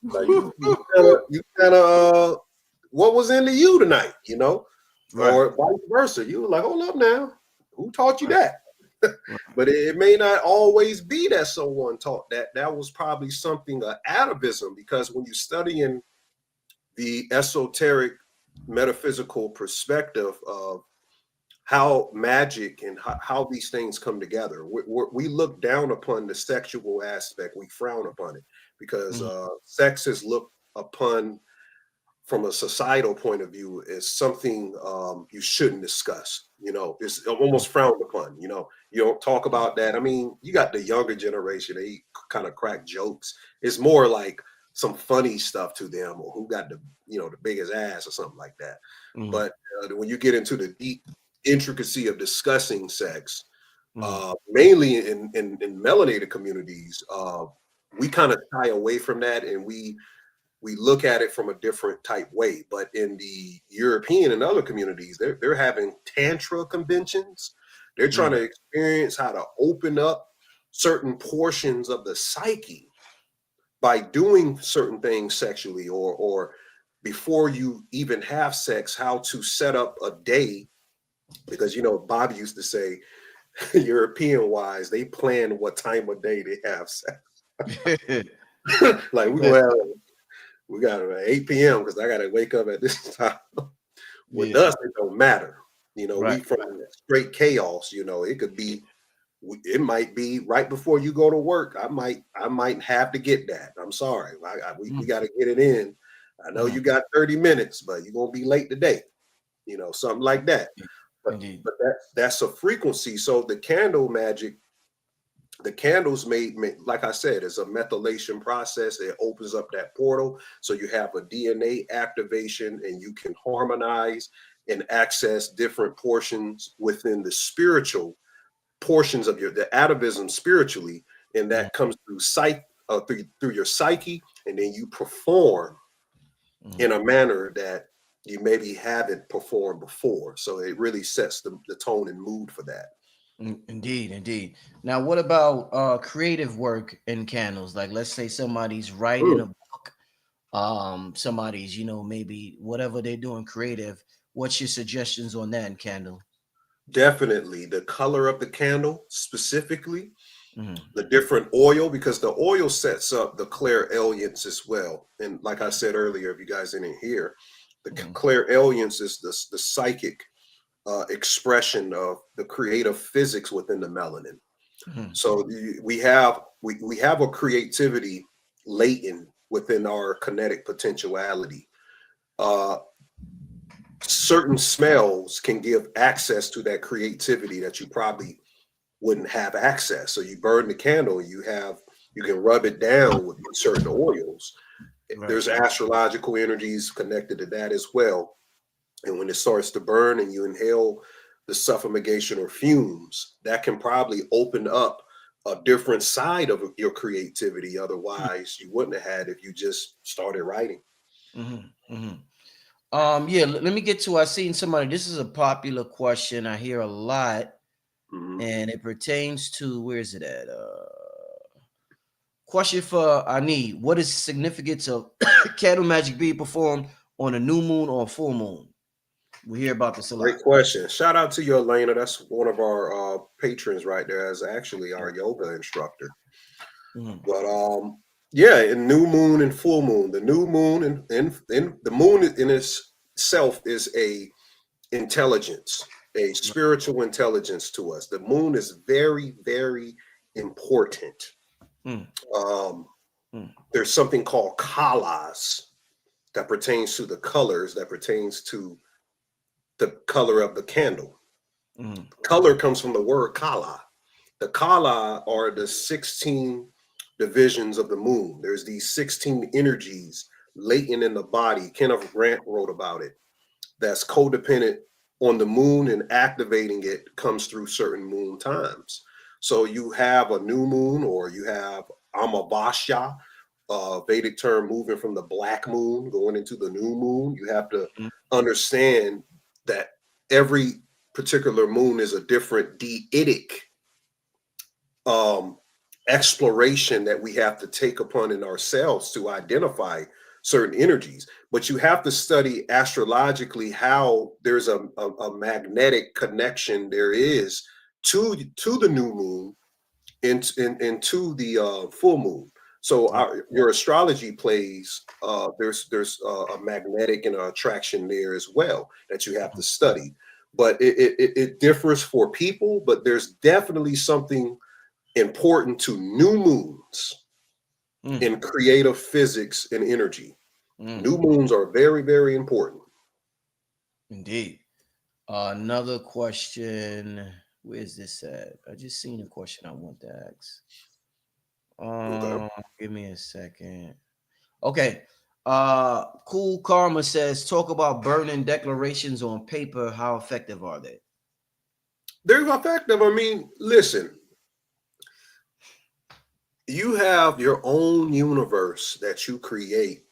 Like, you kind of what was into you tonight, you know? Right. Or vice versa. You were like, hold up now, who taught you that? But it may not always be that someone taught that. That was probably something, an atavism, because when you study in the esoteric metaphysical perspective of how magic and how these things come together, we look down upon the sexual aspect. We frown upon it because sex is looked upon from a societal point of view as something you shouldn't discuss. You know, it's almost frowned upon. You know, you don't talk about that. I mean, you got the younger generation, they kind of crack jokes. It's more like some funny stuff to them, or who got the biggest ass or something like that. But when you get into the deep intricacy of discussing sex, mainly in melanated communities, we kind of shy away from that, and we look at it from a different type way. But in the European and other communities, they're having tantra conventions. They're trying to experience how to open up certain portions of the psyche by doing certain things sexually, or before you even have sex, how to set up a day. Because, Bobby used to say, European wise, they plan what time of day they have sex. Like, we got 8 p.m. because I got to wake up at this time. With us, it don't matter. We from straight chaos. It could be, it might be right before you go to work. I might have to get that. I'm sorry. We got to get it in. I know you got 30 minutes, but you're going to be late today. Something like that. But that's a frequency. So the candle magic, the candles made, like I said, is a methylation process. It opens up that portal. So you have a DNA activation, and you can harmonize and access different portions within the spiritual portions of the atavism spiritually. And that comes through through your psyche. And then you perform in a manner that you maybe haven't performed before. So it really sets the tone and mood for that. Indeed. Now, what about creative work in candles? Like, let's say somebody's writing a book, somebody's, maybe whatever they're doing creative. What's your suggestions on that in candle? Definitely the color of the candle, specifically the different oil, because the oil sets up the clairalience as well. And like I said earlier, if you guys didn't hear, the clairalience is the psychic expression of the creative physics within the melanin. So we have a creativity latent within our kinetic potentiality. Certain smells can give access to that creativity that you probably wouldn't have access. So you burn the candle, you can rub it down with certain oils. There's astrological energies connected to that as well. And when it starts to burn and you inhale the suffumigation or fumes, that can probably open up a different side of your creativity. Otherwise, you wouldn't have had if you just started writing. Let me get to, I seen somebody, this is a popular question I hear a lot, and it pertains to, where is it at? Question for Ani: what is the significance of candle magic being performed on a new moon or a full moon? We hear about this a lot. Great question. Shout out to you, Elena. That's one of our patrons right there. Is actually our yoga instructor. But in new moon and full moon, the new moon and the moon in itself is a intelligence, a spiritual intelligence to us. The moon is very, very important. There's something called kalas that pertains to the colors, that pertains to the color of the candle. Mm. Color comes from the word kala. The kala are the 16 divisions of the moon. There's these 16 energies latent in the body. Kenneth Grant wrote about it. That's codependent on the moon, and activating it comes through certain moon times. So you have a new moon, or you have Amavasya, Vedic term, moving from the black moon going into the new moon. You have to Mm. understand that every particular moon is a different deitic um, exploration that we have to take upon in ourselves to identify certain energies. But you have to study astrologically how there's a magnetic connection there is to the new moon and to the full moon. So your astrology plays, there's a magnetic and an attraction there as well that you have to study. But it differs for people, but there's definitely something important to new moons Mm. in creative physics and energy. Mm. New moons are very, very important. Indeed. Another question. Where's this at? I just seen a question I want to ask. Okay. Give me a second. Okay. Cool Karma says, talk about burning declarations on paper. How effective are they? They're effective. I mean, listen, you have your own universe that you create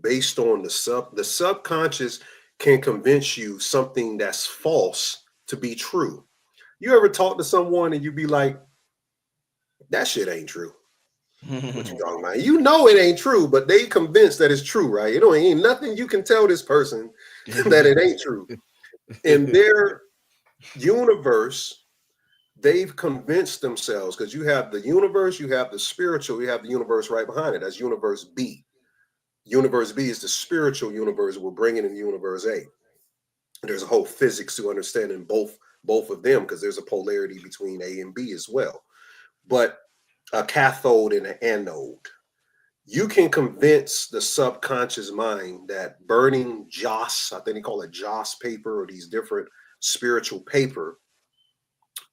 based on the subconscious can convince you something that's false to be true. You ever talk to someone and you be like, that shit ain't true. What you talking about? You know it ain't true, but they convinced that it's true, right? You know, ain't nothing you can tell this person that it ain't true. In their universe, they've convinced themselves, because you have the universe, you have the spiritual, you have the universe right behind it. That's universe B. Universe B is the spiritual universe we're bringing in universe A. There's a whole physics to understanding both of them, because there's a polarity between A and B as well. But a cathode and an anode, you can convince the subconscious mind that burning joss, I think they call it joss paper, or these different spiritual paper,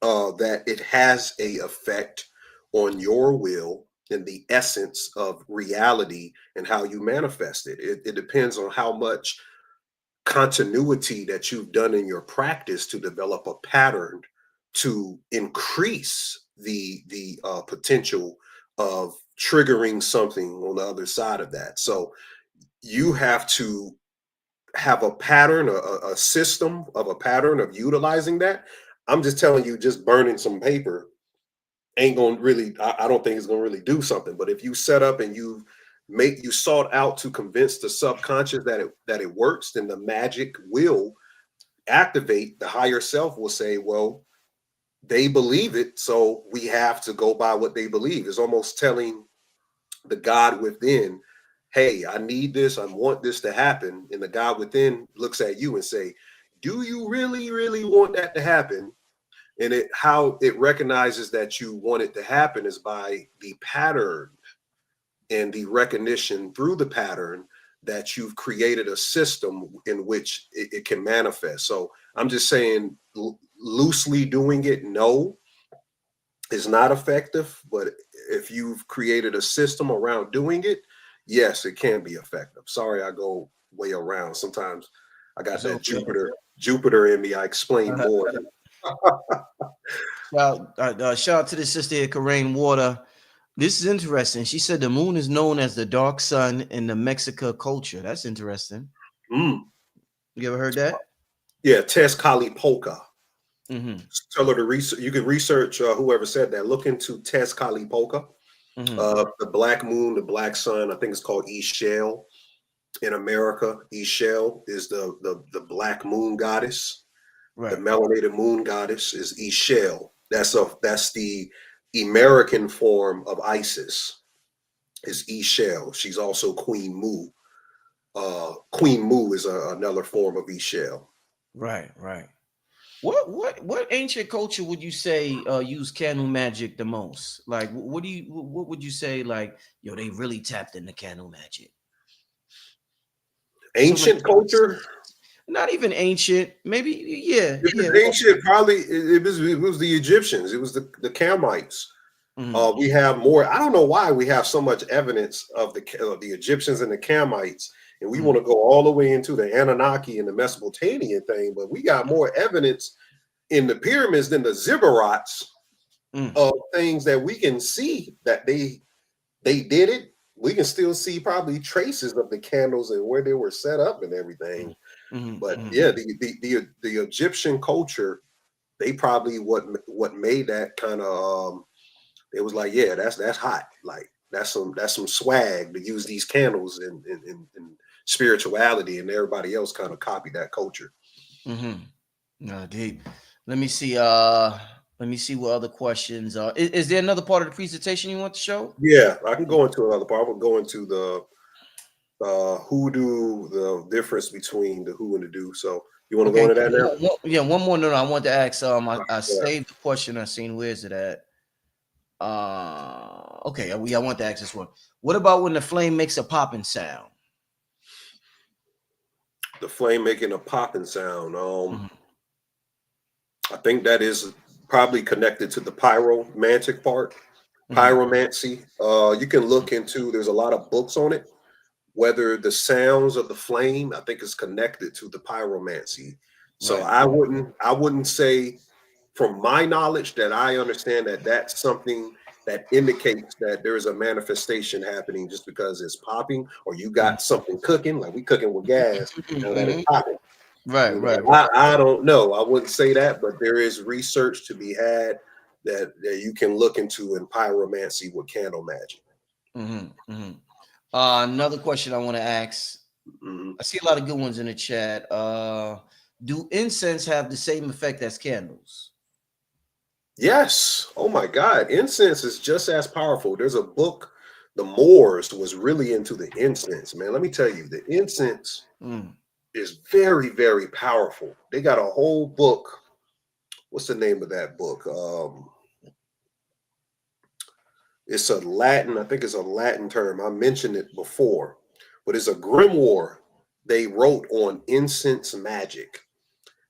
that it has a effect on your will and the essence of reality and how you manifest it. It depends on how much continuity that you've done in your practice to develop a pattern to increase the potential of triggering something on the other side of that. So you have to have a pattern, a system of a pattern of utilizing that. I'm just telling you, just burning some paper ain't going to really, I don't think it's going to really do something. But if you set up and you sought out to convince the subconscious that it works, then the magic will activate. The higher self will say, well, they believe it, so we have to go by what they believe. It's almost telling the God within, hey, I need this, I want this to happen. And the God within looks at you and say, do you really, really want that to happen? And how it recognizes that you want it to happen is by the pattern and the recognition through the pattern that you've created a system in which it can manifest. So I'm just saying, loosely doing it, no, is not effective. But if you've created a system around doing it, yes, it can be effective. Sorry, I go way around. Sometimes I got that Okay. Jupiter in me. I explain more. Shout out to the sister here, Karain Water. This is interesting. She said the moon is known as the dark sun in the Mexica culture. That's interesting. Mm. You ever heard that? Yeah, Tess Kali Polka. Mm-hmm. Tell her to research. You can research whoever said that. Look into Tess Kali Polka. Mm-hmm. The black moon, the black sun. I think it's called Ishel in America. Ishel is the black moon goddess. The Right. melanated moon goddess is Ishel. That's the American form of Isis. Is Ishel. She's also Queen Mu. Queen Mu is another form of Ishel. Right. Right. What ancient culture would you say use candle magic the most? Like, what would you say? Like, yo, they really tapped into candle magic. So many Ancient culture. not even ancient. Maybe, yeah, If yeah. it's ancient, probably it was the Egyptians. It was the Camites. Mhm, We have more. I don't know why we have so much evidence of the Egyptians and the Camites, and we want mhm, to go all the way into the Anunnaki and the Mesopotamian thing, but we got more evidence in the pyramids than the ziggurats mm, of things that we can see that they did it. We can still see probably traces of the candles and where they were set up and everything. mhm, But mhm, yeah, the Egyptian culture, they probably what made that kind of it was like, yeah, that's hot. Like that's some swag to use these candles in spirituality, and everybody else kind of copied that culture. mhm. No, deep. Let me see. Let me see what other questions are. Is there another part of the presentation you want to show? Yeah, I can go into another part. I will go into the hoodoo, the difference between the who and the do. So you want to go Okay. into that now? Yeah, one more note I want to ask. I Yeah. saved the question. I seen where's it at? Okay. I want to ask this one. What about when the flame makes a popping sound? The flame making a popping sound. Mhm, I think that is probably connected to the pyromantic part. mhm, Pyromancy. You can look into. There's a lot of books on it. Whether the sounds of the flame, I think, is connected to the pyromancy. So right. I wouldn't say, from my knowledge, that I understand that that's something that indicates that there is a manifestation happening just because it's popping, or you Mhm, got something cooking, like we cooking with gas, that it's mhm. popping. Right. You Right. know, Right. I don't know. I wouldn't say that, but there is research to be had that you can look into in pyromancy with candle magic. Mhm, mhm. Another question I want to ask. Mhm. I see a lot of good ones in the chat. Do incense have the same effect as candles? Yes. Oh my God. Incense is just as powerful. There's a book, the Moors was really into the incense, man. Let me tell you, the incense Mm, is very, very powerful. They got a whole book. What's the name of that book? It's a Latin, I think it's a Latin term. I mentioned it before, but it's a grimoire they wrote on incense magic.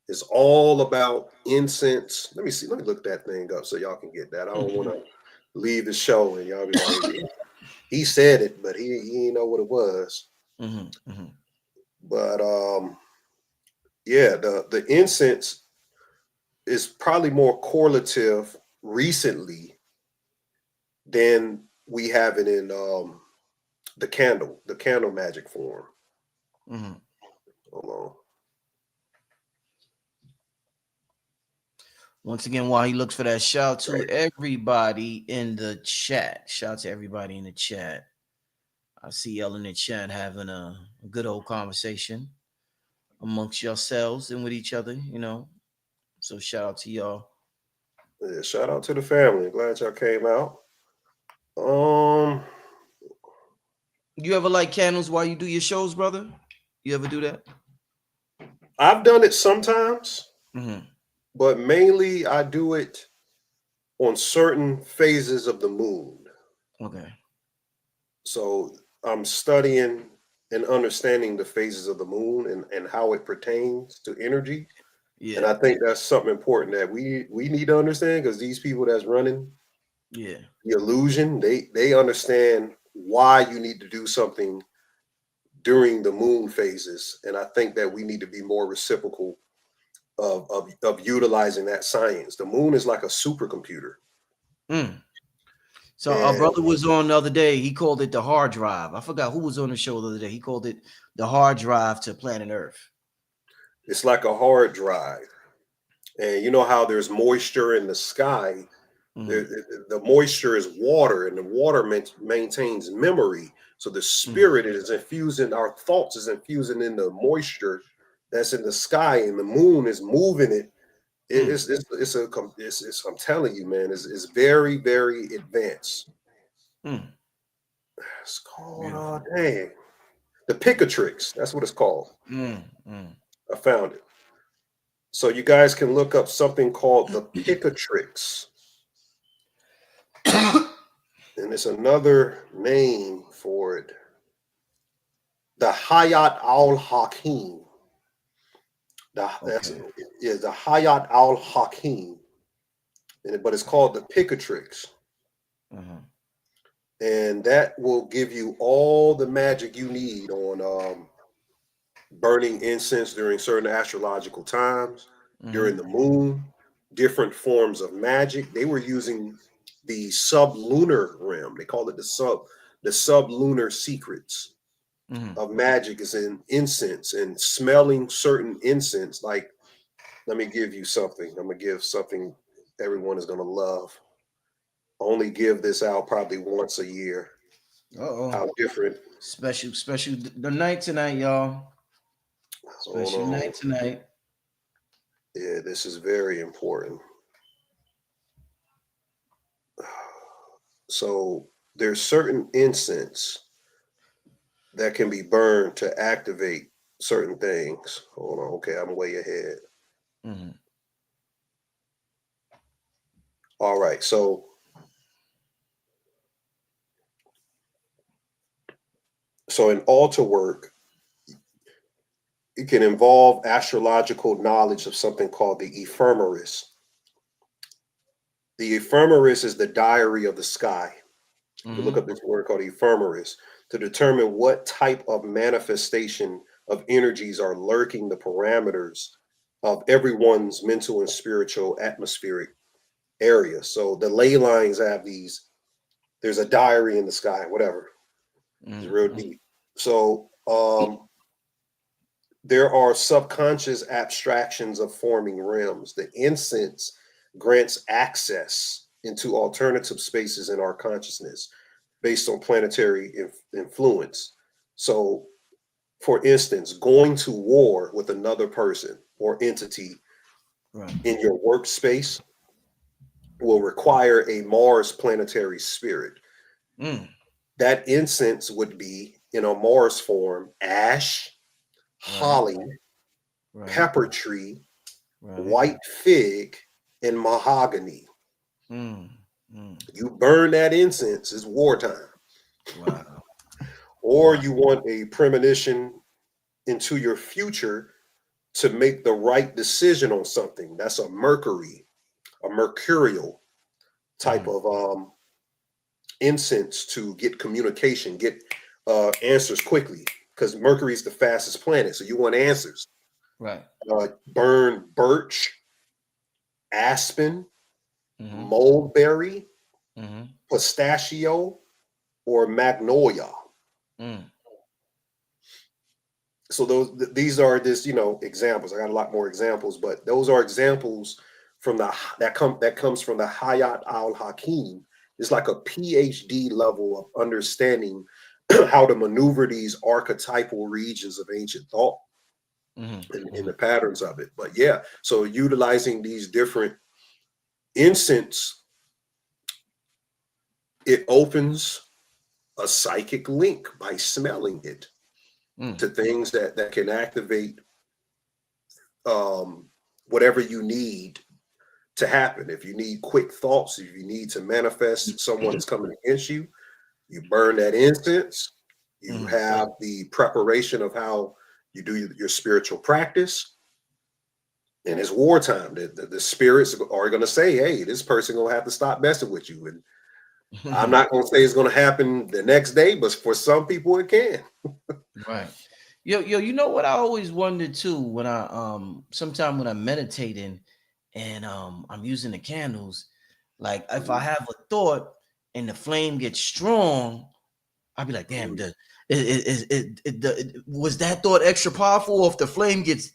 It's all about incense. Let me see. Let me look that thing up so y'all can get that. I don't want mhm, to leave the show and y'all be like, he said it, but he didn't know what it was. mhm, mhm, But yeah, the incense is probably more correlative recently than we have it in the candle magic form. mhm. Hold on. Once again, while he looks for that, shout to Right. everybody in the chat. Shout to everybody in the chat. I see y'all in the chat having a good old conversation amongst yourselves and with each other, you know. So shout out to y'all. Yeah, shout out to the family. Glad y'all came out. Um, You ever light candles while you do your shows, brother? You ever do that? I've done it sometimes, Mm-hmm. but mainly I do it on certain phases of the moon. Okay. So I'm studying and understanding the phases of the moon and how it pertains to energy. And Yeah. I think that's something important that we need to understand, because these people that's running Yeah. the illusion, they understand why you need to do something during the moon phases. And I think that we need to be more reciprocal of utilizing that science. The moon is like a supercomputer. Mm. So our And brother was on the other day. He called it the hard drive. I forgot who was on the show the other day. He called it the hard drive to planet Earth. it's like a hard drive. And you know how there's moisture in the sky. Mm-hmm. The moisture is water, and the water maintains memory. So the Mm-hmm. spirit is infusing, our thoughts is infusing in the moisture that's in the sky, and the moon is moving it. Mm. I'm telling you, man, it's very, very advanced. Mm. It's called, Beautiful. dang, the Picatrix. That's what it's called. Mm. Mm. I found it. So you guys can look up something called the Picatrix, and it's another name for it. The Hayat al Hakim. That's Okay. is the Hayat al Hakim, but it's called the Picatrix, Uh-huh. and that will give you all the magic you need on burning incense during certain astrological times, during Mm-hmm. the moon, different forms of magic. They were using the sublunar realm. They call it the sublunar secrets Mm-hmm. of magic is in incense and smelling certain incense. Like, let me give you something. I'm gonna give something everyone is gonna love. Only give this out probably once a year. Uh-oh. How different. Special the night tonight, y'all. Hold Special on. night tonight. Yeah, this is very important. So there's certain incense that can be burned to activate certain things. Hold on. Okay, I'm way ahead. Mm-hmm. All right. So in altar work, it can involve astrological knowledge of something called the ephemeris. The ephemeris is the diary of the sky. You can look Mm-hmm. up this word called ephemeris to determine what type of manifestation of energies are lurking the parameters of everyone's mental and spiritual atmospheric area. So the ley lines have these, there's a diary in the sky, whatever. It's real Mm-hmm. deep. So there are subconscious abstractions of forming realms. The incense grants access into alternative spaces in our consciousness based on planetary influence. So, for instance, going to war with another person or entity Right. in your workspace will require a Mars planetary spirit. Mm. That incense would be in a Mars form: ash, Right. holly, Right. pepper tree, Right. white fig, and mahogany. Mm. Mm. You burn that incense, it's wartime. Wow. Or Wow. you want a premonition into your future to make the right decision on something. That's a mercurial type Mm-hmm. of incense to get communication, get answers quickly, because Mercury is the fastest planet. So you want answers. Right. Burn birch, aspen, Mm-hmm. mulberry, Mm-hmm. pistachio, or magnolia. Mm. So these are just examples. I got a lot more examples, but those are examples from that comes from the Hayat al Hakim. It's like a PhD level of understanding how to maneuver these archetypal regions of ancient thought and, Mm-hmm. and Mm-hmm. the patterns of it. But yeah, so utilizing these different incense, it opens a psychic link by smelling it Mm. to things that can activate um, whatever you need to happen. If you need quick thoughts, if you need to manifest someone that's coming against you, you burn that incense. You Mm. have the preparation of how you do your spiritual practice. And it's wartime. The spirits are going to say, hey, this person going to have to stop messing with you. And I'm not going to say it's going to happen the next day, but for some people it can. Right. Yo, you know what I always wondered too when I sometime when I'm meditating and I'm using the candles, like if I Mhm, have a thought and the flame gets strong, I'll be like, damn, mhm. was that thought extra powerful? Or if the flame gets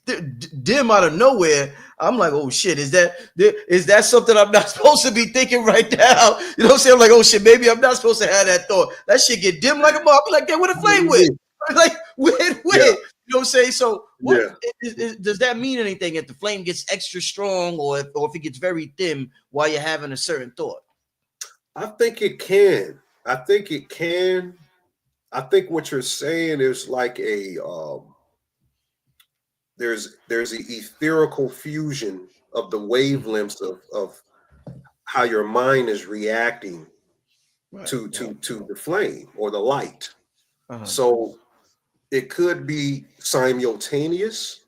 dim out of nowhere, I'm like, oh shit, is that something I'm not supposed to be thinking right now? You know what I'm saying? I'm like, oh shit, maybe I'm not supposed to have that thought. That shit get dim like a mother. I'll be like, damn, where the flame went? I'm like, where? Yeah, You know what I'm saying? So, what yeah. does that mean anything if the flame gets extra strong or if it gets very dim while you're having a certain thought? I think it can. I think it can. I think what you're saying is like there's an etherical fusion of the Mm. wavelengths of how your mind is reacting Right. to the flame or the light. Uh-huh. So it could be simultaneous,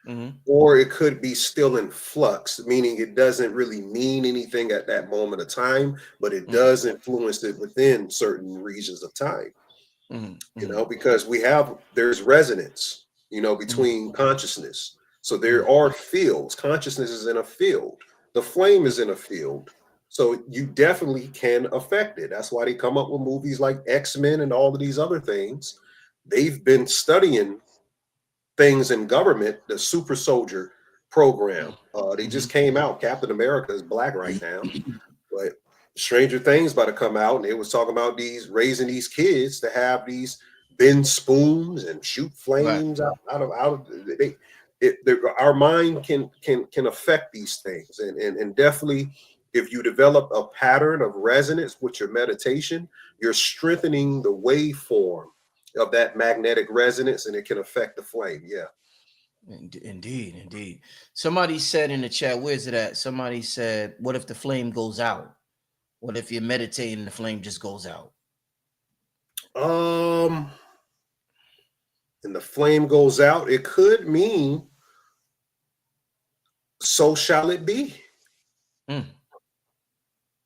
Mm-hmm. or it could be still in flux, meaning it doesn't really mean anything at that moment of time, but it Mm-hmm. does influence it within certain regions of time, Mm-hmm. because there's resonance, Mm-hmm. between consciousness. So Mm-hmm. there are fields. Consciousness is in a field. The flame is in a field. So you definitely can affect it. That's why they come up with movies like X-Men and all of these other things. They've been studying things in government, the super soldier program. They Mm-hmm. just came out. Captain America is black right now, but Stranger Things about to come out, and they was talking about these raising these kids to have these bend spoons and shoot Right. flames out of our mind can affect these things, and definitely if you develop a pattern of resonance with your meditation, you're strengthening the waveform of that magnetic resonance, and it can affect the flame. Yeah. Indeed, indeed. Somebody said in the chat, where's it at? Somebody said, what if the flame goes out? What if you're meditating and the flame just goes out? Um, and the flame goes out, it could mean so shall it be. Mm.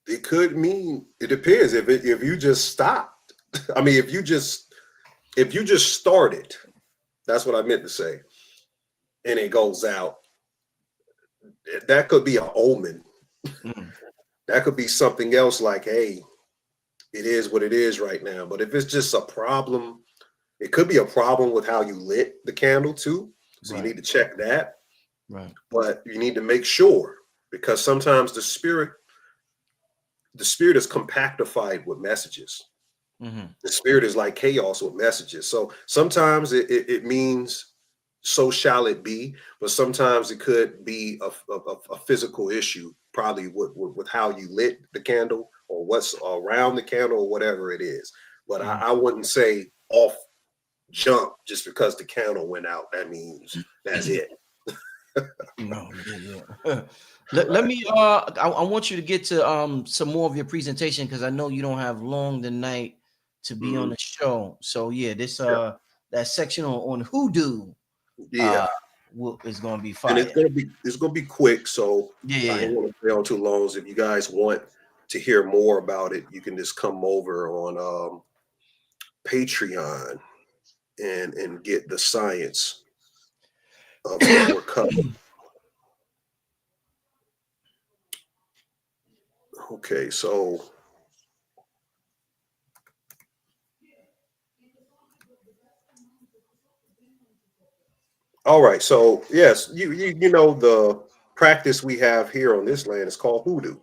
It could mean, it depends if you just stopped. I mean, if you just started, that's what I meant to say, and it goes out, that could be an omen. Mm. That could be something else like, hey, it is what it is right now. But if it's just a problem, it could be a problem with how you lit the candle too. So you Right, need to check that. right. But you need to make sure, because sometimes the spirit is compactified with messages. Mm-hmm. The spirit is like chaos with messages. So sometimes it means so shall it be, but sometimes it could be a physical issue, probably with how you lit the candle or what's around the candle or whatever it is. But Mm-hmm. I wouldn't say off jump just because the candle went out. That means that's it. No, yeah, yeah. Let Right. me I want you to get to some more of your presentation because I know you don't have long tonight to be on Mhm. the show. So yeah, this Yeah. that section on Hoodoo Yeah. is gonna be And fire. it's gonna be quick, so Yeah, yeah, I yeah. ain't want to stay on too long. So if you guys want to hear more about it, you can just come over on Patreon and get the science of what we're covering. Okay, so all right, so yes, you know the practice we have here on this land is called hoodoo.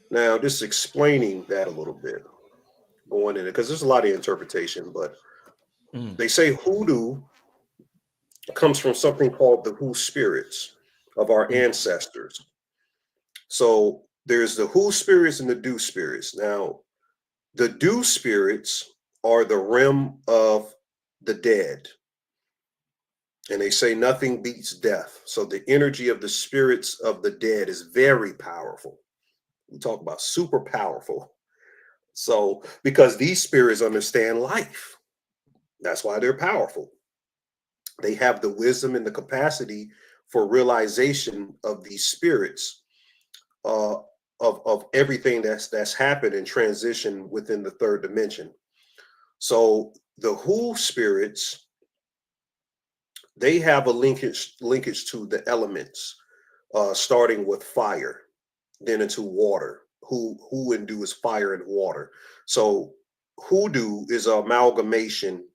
Now, just explaining that a little bit, going in it because there's a lot of interpretation, but Mm, they say hoodoo comes from something called the Who spirits of our mm, ancestors. So there's the Who spirits and the Do spirits. Now, the Do spirits are the realm of the dead, and they say nothing beats death. So the energy of the spirits of the dead is very powerful. We talk about super powerful. So because these spirits understand life, that's why they're powerful. They have the wisdom and the capacity for realization of these spirits, uh, of everything that's happened and transition within the third dimension. So the Who spirits, they have a linkage to the elements, starting with fire, then into water. Who and Do is fire and water. So hoodoo is an amalgamation.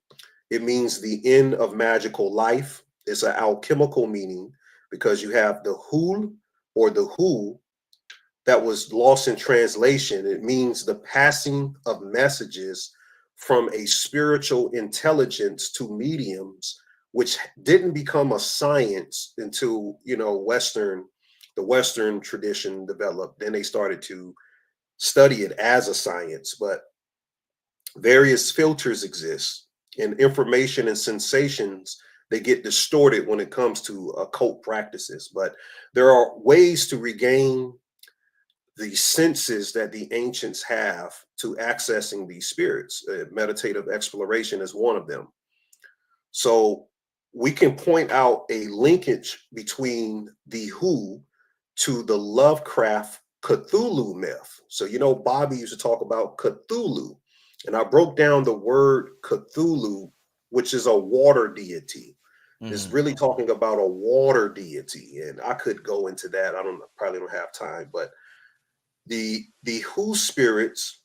It means the end of magical life. It's an alchemical meaning because you have the hul or the who that was lost in translation. It means the passing of messages from a spiritual intelligence to mediums, which didn't become a science until the Western tradition developed. Then they started to study it as a science, but various filters exist, and information and sensations, they get distorted when it comes to occult practices. But there are ways to regain the senses that the ancients have to accessing these spirits. Meditative exploration is one of them. So we can point out a linkage between the Who to the Lovecraft Cthulhu myth. So, you know, Bobby used to talk about Cthulhu, and I broke down the word Cthulhu, which is a water deity. It's really talking about a water deity, and I could go into that. I don't probably don't have time, but the Who spirits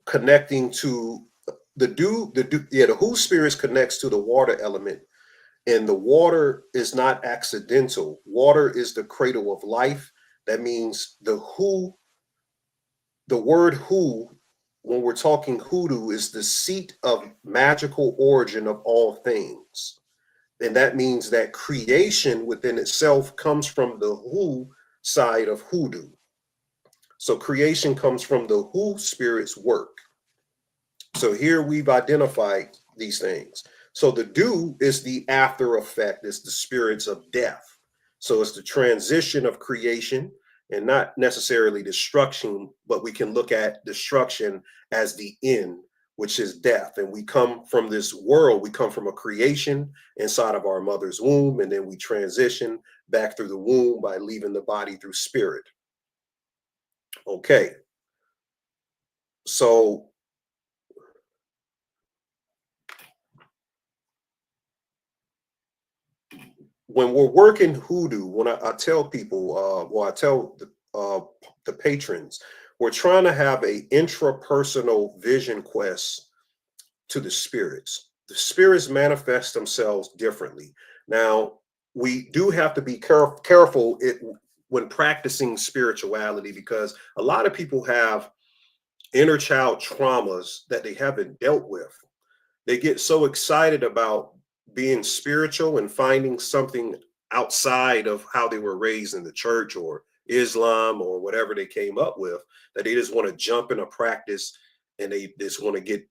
connecting to the Who spirits connects to the water element, and the water is not accidental. Water is the cradle of life. That means the word Who, when we're talking hoodoo, is the seat of magical origin of all things. And that means that creation within itself comes from the Who side of hoodoo. So creation comes from the Who spirit's work. So here we've identified these things. So the do is the after effect, it's the spirits of death. So it's the transition of creation and not necessarily destruction, but we can look at destruction as the end, which is death. And we come from this world, we come from a creation inside of our mother's womb, and then we transition back through the womb by leaving the body through spirit. Okay. So when we're working hoodoo, when I tell people, I tell the patrons, we're trying to have a intrapersonal vision quest to the spirits. The spirits manifest themselves differently. Now, we do have to be careful when practicing spirituality, because a lot of people have inner child traumas that they haven't dealt with. They get so excited about being spiritual and finding something outside of how they were raised in the church or Islam or whatever they came up with, that they just want to jump in a practice and they just want to get,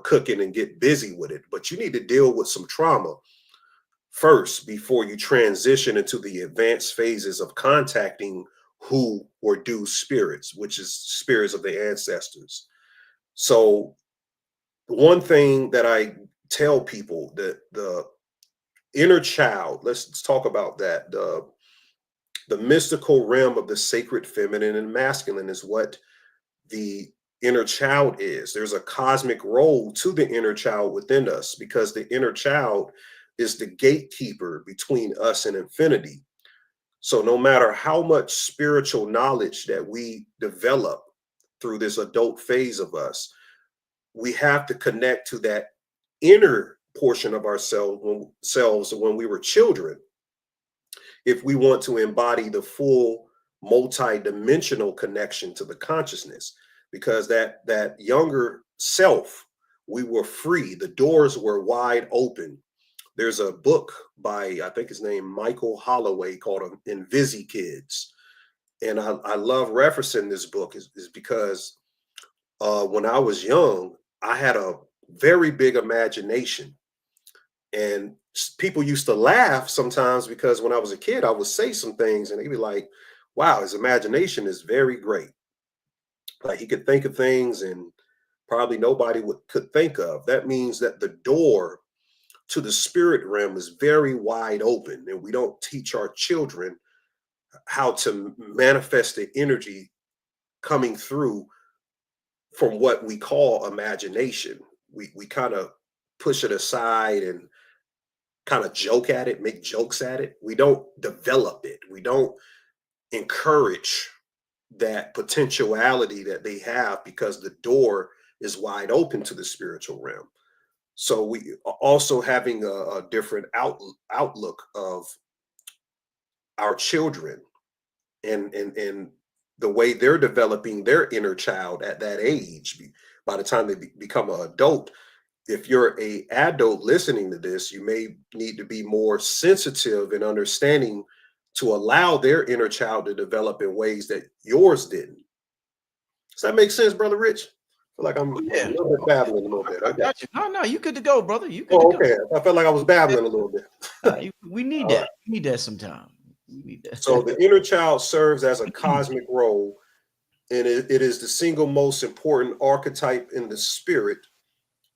cooking and get busy with it. But you need to deal with some trauma first before you transition into the advanced phases of contacting who or do spirits, which is spirits of the ancestors. So one thing that I tell people, that the inner child, let's talk about that. The mystical realm of the sacred feminine and masculine is what the inner child is. There's a cosmic role to the inner child within us, because the inner child is the gatekeeper between us and infinity. So no matter how much spiritual knowledge that we develop through this adult phase of us, we have to connect to that inner portion of ourselves when we were children, if we want to embody the full multi-dimensional connection to the consciousness. Because that younger self, we were free, the doors were wide open. There's a book by, I think his name Michael Holloway, called Invisi Kids, and I love referencing this book is because when I was young, I had a very big imagination. And people used to laugh sometimes, because when I was a kid, I would say some things and they'd be like, wow, his imagination is very great. Like, he could think of things and probably nobody could think of. That means that the door to the spirit realm is very wide open. And we don't teach our children how to manifest the energy coming through from what we call imagination. We kind of push it aside and kind of joke at it, make jokes at it. We don't develop it. We don't encourage that potentiality that they have, because the door is wide open to the spiritual realm. So we also having a different outlook of our children and the way they're developing their inner child at that age. By the time they become an adult, if you're an adult listening to this, you may need to be more sensitive and understanding to allow their inner child to develop in ways that yours didn't. Does that make sense, Brother Rich? I feel like I'm a little bit babbling a little bit. I got you. No, you good to go, brother. You good Oh, to go. okay. I felt like I was babbling a little bit. We need that. We need that sometime. We need that. So the inner child serves as a cosmic role, and it is the single most important archetype in the spirit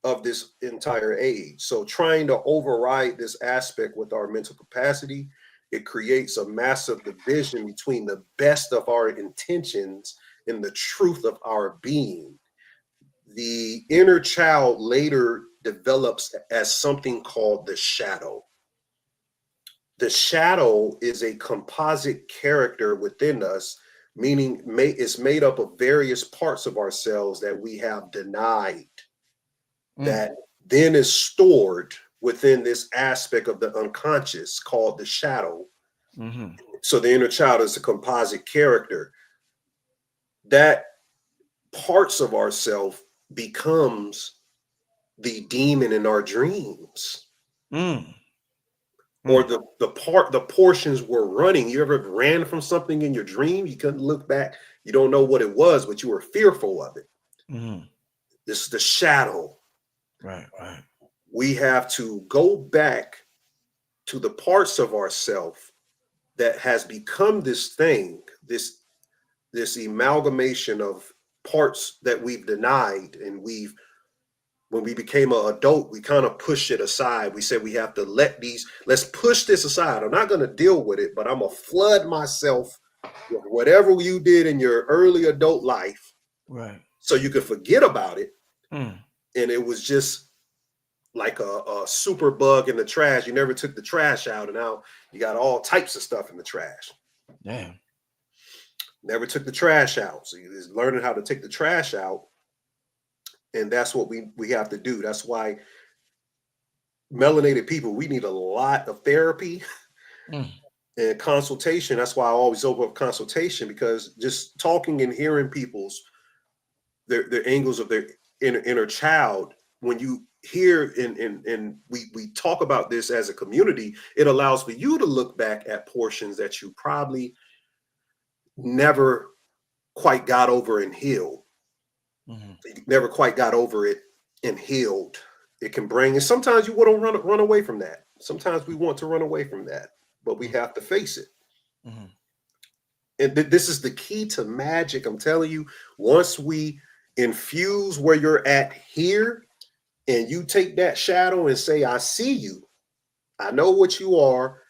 of this entire age. So trying to override this aspect with our mental capacity, it creates a massive division between the best of our intentions and the truth of our being. The inner child later develops as something called the shadow. The shadow is a composite character within us, meaning it's made up of various parts of ourselves that we have denied, that then is stored within this aspect of the unconscious called the shadow. So the inner child is a composite character. That parts of ourself becomes the demon in our dreams. Or the portions we're running. You ever ran from something in your dream? You couldn't look back. You don't know what it was, but you were fearful of it. This is the shadow. Right. We have to go back to the parts of ourself that has become this thing, this amalgamation of parts that we've denied, and when we became an adult, we kind of pushed it aside. We said we have to let's push this aside. I'm not going to deal with it, but I'm going to flood myself with whatever you did in your early adult life. Right. So you could forget about it. And it was just like a super bug in the trash. You never took the trash out, and now you got all types of stuff in the trash. Damn. Never took the trash out. So you're learning how to take the trash out. And that's what we have to do. That's why melanated people, we need a lot of therapy and consultation. That's why I always open up consultation, because just talking and hearing people's their angles of their inner child, when you hear and we talk about this as a community, it allows for you to look back at portions that you probably never quite got over and healed. You never quite got over it and healed. It can bring, and sometimes you want to run away from that. Sometimes we want to run away from that, but we have to face it. And this is the key to magic. I'm telling you, once we infuse where you're at here, and you take that shadow and say, I see you, I know what you are,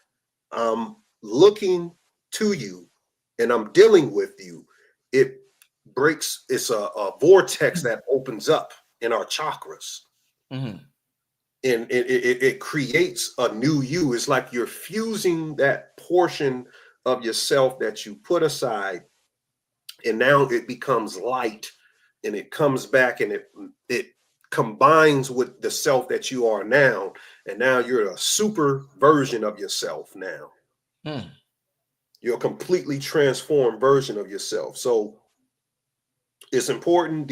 I'm looking to you, and I'm dealing with you, it breaks. It's a vortex that opens up in our chakras. And it creates a new you. It's like you're fusing that portion of yourself that you put aside, and now it becomes light, and it comes back, and it combines with the self that you are now, and now you're a super version of yourself now. You're a completely transformed version of yourself. So it's important.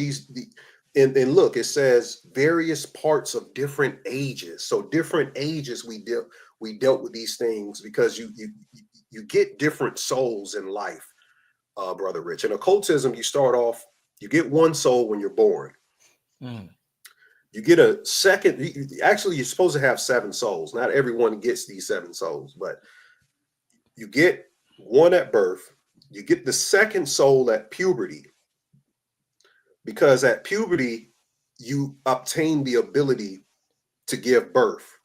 And look, it says various parts of different ages. So different ages we dealt with these things, because you get different souls in life, Brother Rich. In occultism, you start off, you get one soul when you're born. You get a second. Actually, you're supposed to have 7 souls. Not everyone gets these 7 souls, but you get one at birth. You get the second soul at puberty, because at puberty, you obtain the ability to give birth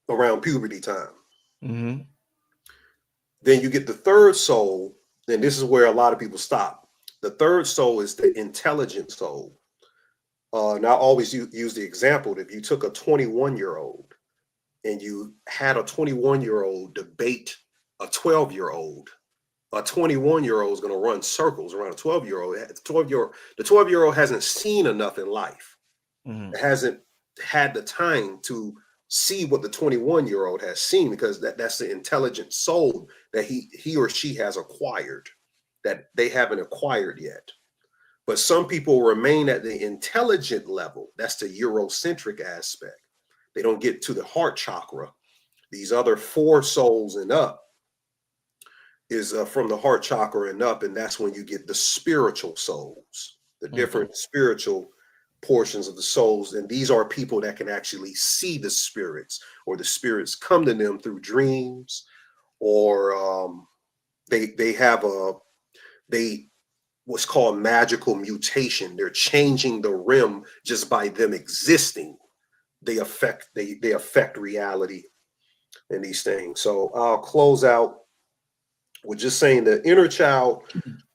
around puberty time. Then you get the third soul, and this is where a lot of people stop. The third soul is the intelligent soul. And I always use the example that if you took a 21-year-old and you had a 21-year-old debate a 12-year-old, a 21-year-old is going to run circles around a 12-year-old. The 12-year-old hasn't seen enough in life. It hasn't had the time to see what the 21-year-old has seen, because that's the intelligent soul that he or she has acquired, that they haven't acquired yet. But some people remain at the intelligent level. That's the Eurocentric aspect. They don't get to the heart chakra. These other 4 souls and up is from the heart chakra and up, and that's when you get the spiritual souls, the different spiritual portions of the souls. And these are people that can actually see the spirits, or the spirits come to them through dreams, or they what's called magical mutation. They're changing the rim just by them existing. They affect reality and these things. So I'll close out with just saying the inner child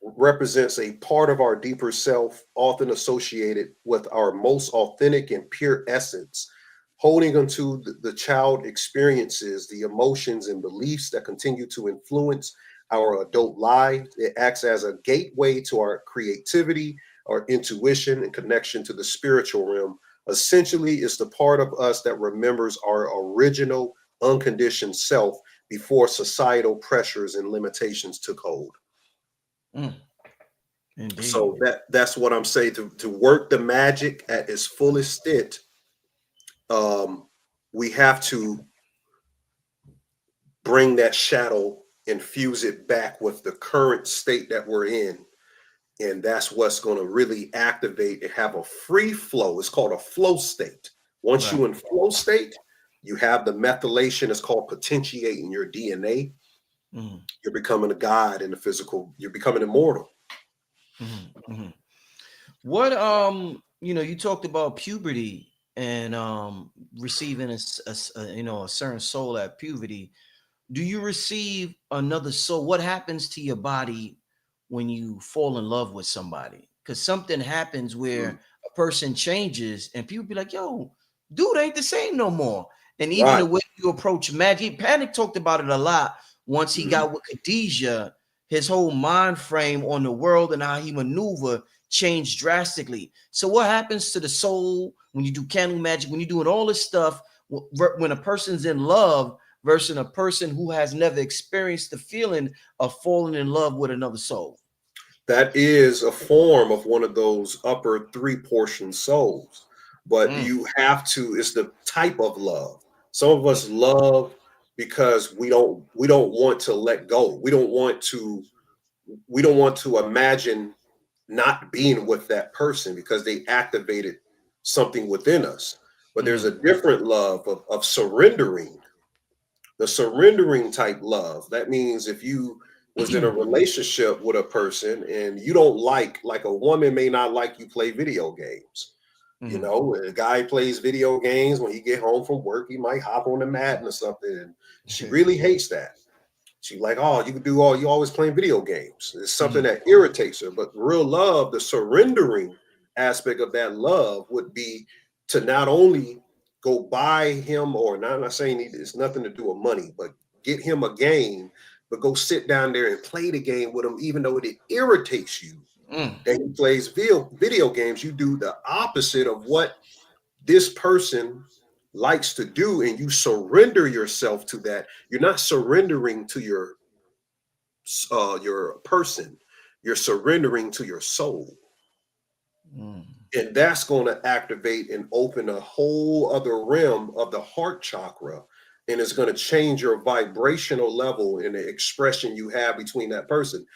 represents a part of our deeper self, often associated with our most authentic and pure essence. Holding onto the child experiences, the emotions and beliefs that continue to influence our adult lives. It acts as a gateway to our creativity, our intuition, and connection to the spiritual realm. Essentially, it's the part of us that remembers our original unconditioned self before societal pressures and limitations took hold. Mm, indeed. So that's what I'm saying. To work the magic at its fullest extent, we have to bring that shadow, infuse it back with the current state that we're in. And that's what's going to really activate and have a free flow. It's called a flow state. Once Right. you in flow state, you have the methylation. It's called potentiating your DNA. Mhm, You're becoming a god in the physical. You're becoming immortal. mhm, mhm. What you talked about puberty and receiving a certain soul at puberty. Do you receive another soul? What happens to your body when you fall in love with somebody? Because something happens where Mm. a person changes and people be like, yo, dude ain't the same no more. And even Right. the way you approach magic, Panic talked about it a lot once he Mhm. got with Khadijah. His whole mind frame on the world and how he maneuver changed drastically. So what happens to the soul when you do candle magic, when you're doing all this stuff, when a person's in love versus a person who has never experienced the feeling of falling in love with another soul? That is a form of one of those upper three portion souls. But Mm, you have to, it's the type of love. Some of mm, us love because we don't want to let go. We don't want to imagine not being with that person because they activated something within us. But there's mm, a different love of surrendering, the surrendering type love. That means if you was in a relationship with a person and you don't like a woman may not like you play video games. You mm, know, a guy plays video games when he get home from work, he might hop on the Madden or something. And she really hates that. She like, oh, you always playing video games. It's something mm, that irritates her. But real love, the surrendering aspect of that love would be to not only go buy him, or not, I'm not saying it's nothing to do with money, but get him a game, but go sit down there and play the game with him, even though it irritates you mm, that he plays video games. You do the opposite of what this person likes to do, and you surrender yourself to that. You're not surrendering to your person, you're surrendering to your soul. mm, And that's going to activate and open a whole other realm of the heart chakra. And it's going to change your vibrational level and the expression you have between that person.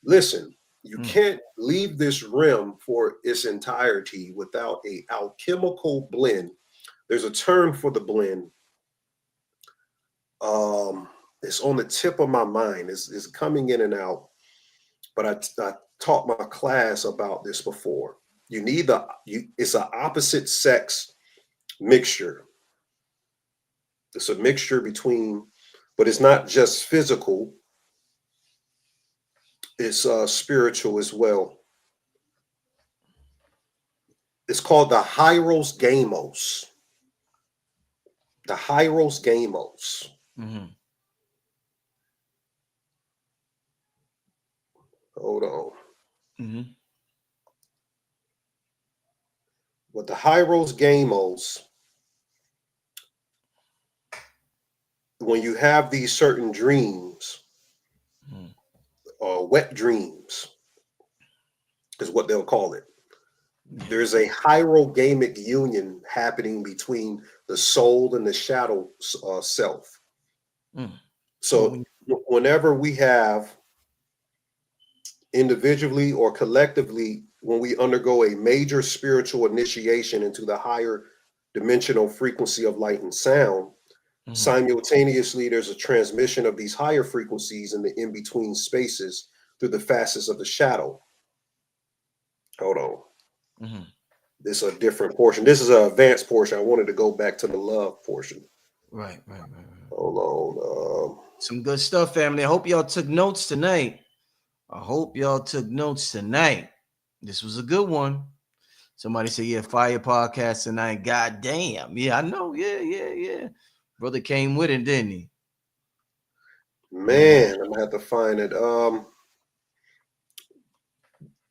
Listen, you mm. can't leave this realm for its entirety without a alchemical blend. There's a term for the blend. It's on the tip of my mind. It's coming in and out. But I taught my class about this before. It's an opposite sex mixture. It's a mixture between, but it's not just physical. It's spiritual as well. It's called the Hyros Gamos. The Hyros Gamos. Mhm. Hold on. Mhm. But the Hyros Gamos, when you have these certain dreams, Mhm. wet dreams, is what they'll call it. There's a hierogamic union happening between the soul and the shadow self. Mm. So So whenever we have individually or collectively, when we undergo a major spiritual initiation into the higher dimensional frequency of light and sound, mhm. simultaneously there's a transmission of these higher frequencies in the in-between spaces through the facets of the shadow. Hold on. Mhm. This is a different portion. This is an advanced portion. I wanted to go back to the love portion. Right. Hold on. Some good stuff, family. I hope y'all took notes tonight. I hope y'all took notes tonight. This was a good one. Somebody said, yeah, fire podcast tonight. God damn. Yeah, I know. Yeah. Brother came with it, didn't he? Man, I'm gonna have to find it.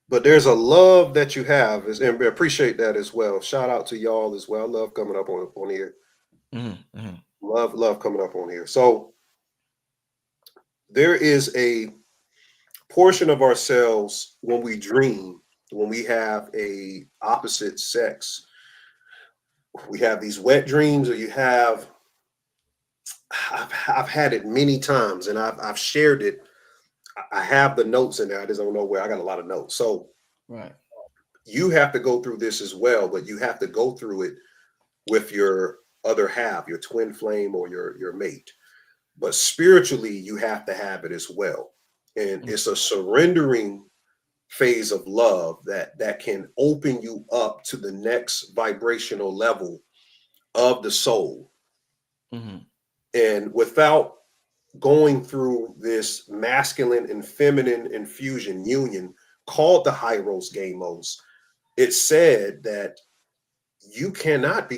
But there's a love that you have, and we appreciate that as well. Shout out to y'all as well. Love coming up on here. Mm-hmm. Love coming up on here. So there is a portion of ourselves when we dream, when we have a opposite sex. We have these wet dreams, or you have. I've had it many times, and I've shared it. I have the notes in there. I just don't know where. I got a lot of notes. So Right. you have to go through this as well, but you have to go through it with your other half, your twin flame or your mate. But spiritually, you have to have it as well. And Mm-hmm. it's a surrendering phase of love that can open you up to the next vibrational level of the soul. Mm-hmm. And without going through this masculine and feminine infusion union called the Hyros Gamos, it said that you cannot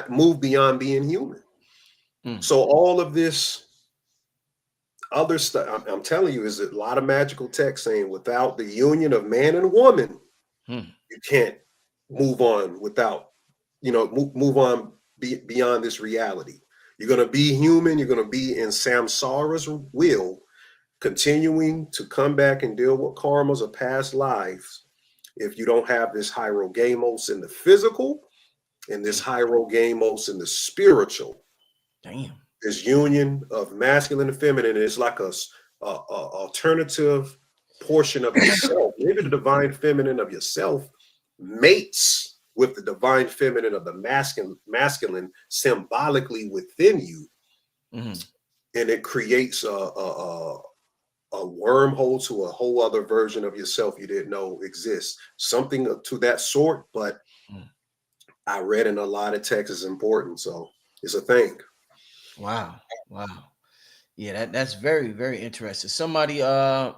move beyond being human. Mm-hmm. So all of this other stuff, I'm telling you, is a lot of magical text saying without the union of man and woman, you can't move on without, move on beyond this reality. You're going to be human. You're going to be in samsara's will, continuing to come back and deal with karmas of past lives if you don't have this hierogamos in the physical and this hierogamos in the spiritual. Damn. This union of masculine and feminine is like a alternative portion of yourself. Maybe the divine feminine of yourself mates with the divine feminine of the masculine symbolically within you, Mm-hmm. and it creates a wormhole to a whole other version of yourself you didn't know exists. Something to that sort, but I read in a lot of texts is important, so it's a thing. Wow. Yeah, that's very, very interesting. Somebody I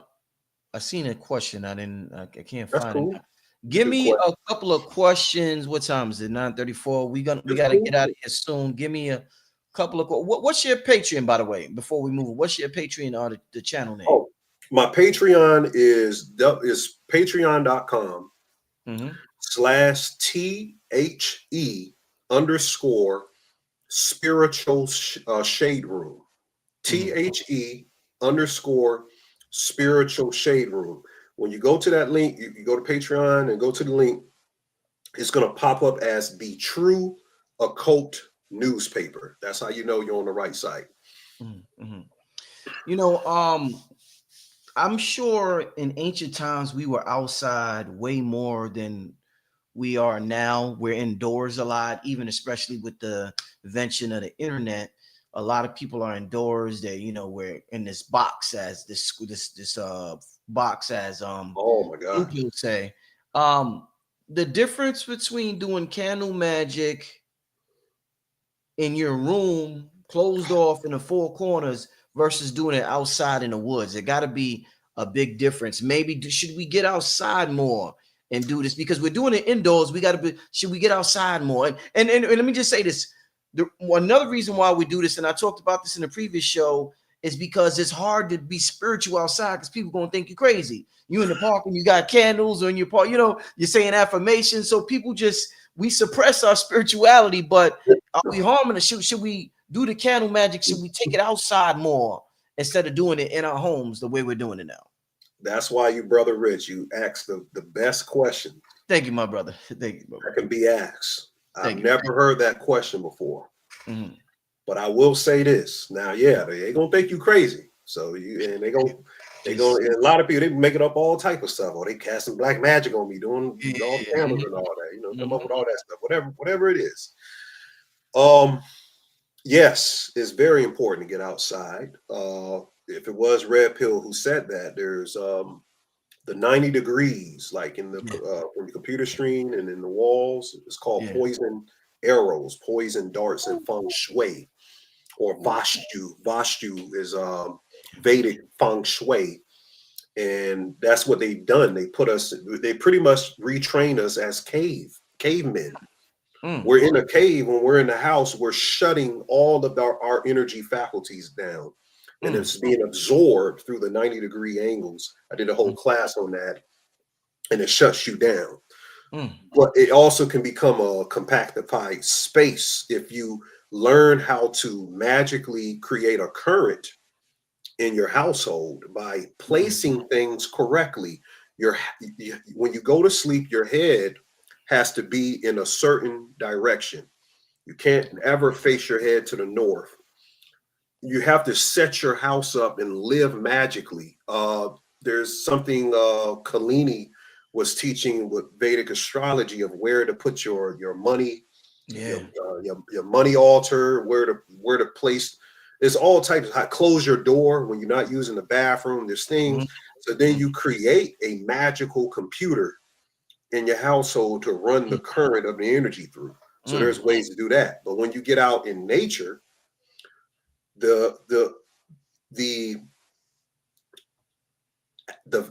seen a question. I can't That's find it cool. now. It's a Give good me question. a couple of questions. What time is it? 9:34. We It's gotta cool. get out of here soon. Give me a couple of what's your Patreon, by the way, before we move? What's your Patreon or the channel name? Oh, my Patreon is patreon.com Mm-hmm. slash THE underscore spiritual shade room. Mm-hmm. THE underscore spiritual shade room. When you go to that link, you go to Patreon and go to the link, it's going to pop up as the True Occult Newspaper. That's how you know you're on the right site. Mm-hmm. You know, I'm sure in ancient times we were outside way more than we are now. We're indoors a lot, even especially with the invention of the internet. A lot of people are indoors. We're in this box, as this box, as Oh my God. people say. Um the difference between doing candle magic in your room, closed off in the four corners, versus doing it outside in the woods. It got to be a big difference. Maybe should we get outside more and do this, because we're doing it indoors? We got to be. Should we get outside more? And let me just say this: another reason why we do this, and I talked about this in the previous show, is because it's hard to be spiritual outside because people gonna think you're crazy. You in the park and you got candles, or in your park, you're saying affirmations. So people we suppress our spirituality, but are we harming it? Should we do the candle magic? Should we take it outside more instead of doing it in our homes the way we're doing it now? That's why you, brother Rich, you asked the best question Thank you, my brother. Thank you, my that brother. can be asked. I've Thank you. never heard that question before. Mhm. But I will say this. Now, yeah, they ain't gonna think you crazy. So a lot of people, they making up all type of stuff, or they casting black magic on me, doing all the Yeah. candles and all that, come up Mhm. with all that stuff, whatever it is. Yes, it's very important to get outside. If it was Red Pill who said that, there's the 90 degrees, like in the computer screen and in the walls. It's called poison arrows, poison darts, and feng shui, or vastu. Vastu is Vedic feng shui, and that's what they've done. They pretty much retrain us as cavemen. We're in a cave. When we're in the house, we're shutting all of our energy faculties down, and it's being absorbed through the 90-degree angles. I did a whole class on that, and it shuts you down. But it also can become a compactified space if you learn how to magically create a current in your household by placing things correctly. When you go to sleep, your head has to be in a certain direction. You can't ever face your head to the north. You have to set your house up and live magically. There's something Kalini was teaching with Vedic astrology of where to put your money, your money altar, where to place. There's all types of close your door when you're not using the bathroom. There's things. So then you create a magical computer in your household to run the current of the energy through. So there's ways to do that. But when you get out in nature, the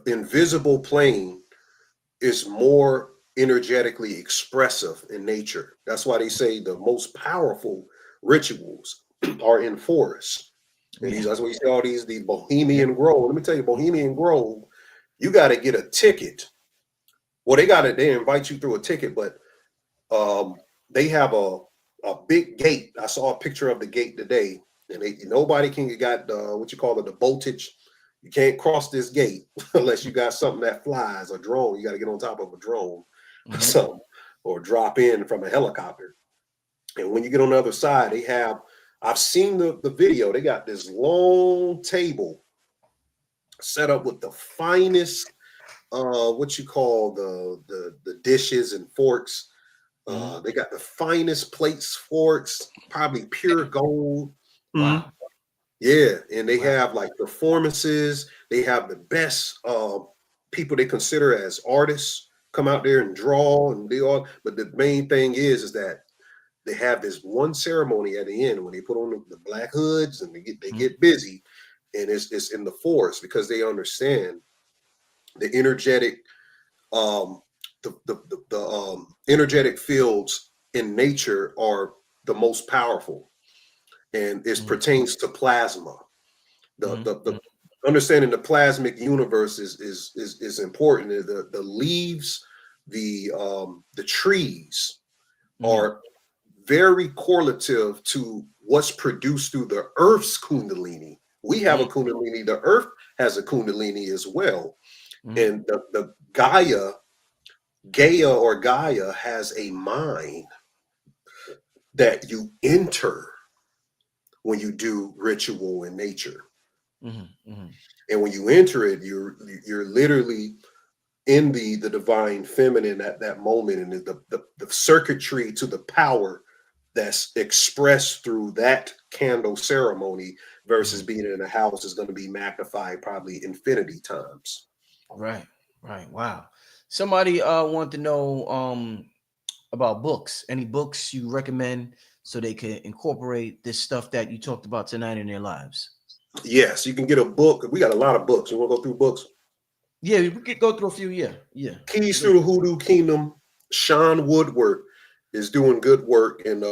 invisible plane is more energetically expressive in nature. That's why they say the most powerful rituals are in forests. And that's why you see all these Bohemian Grove. Let me tell you, Bohemian Grove, you got to get a ticket. Well, they invite you through a ticket, but they have a big gate. I saw a picture of the gate today, and nobody can get what you call it, the voltage. You can't cross this gate unless you got something that flies, a drone. You got to get on top of a drone or something, or drop in from a helicopter. And when you get on the other side, I've seen the video. They got this long table set up with the finest, what you call the dishes and forks. They got the finest plates, forks, probably pure gold. Wow. Yeah, and they have like performances. They have the best people they consider as artists come out there and draw and do all. But the main thing is that they have this one ceremony at the end when they put on the black hoods and they get busy, and it's in the forest because they understand the energetic energetic fields in nature are the most powerful, and it pertains to plasma. The understanding the plasmic universe is important. The leaves, the trees are very correlative to what's produced through the Earth's Kundalini. We have a Kundalini. The Earth has a Kundalini as well. And the Gaia has a mind that you enter when you do ritual in nature. And when you enter it, you're literally in the divine feminine at that moment, and the circuitry to the power that's expressed through that candle ceremony versus being in a house is going to be magnified probably infinity times. Right. Wow. Somebody want to know about books. Any books you recommend so they can incorporate this stuff that you talked about tonight in their lives? Yes, you can get a book. We got a lot of books. You want to go through books? Yeah, we could go through a few. Yeah. Keys through the Hoodoo Kingdom. Sean Woodward is doing good work, and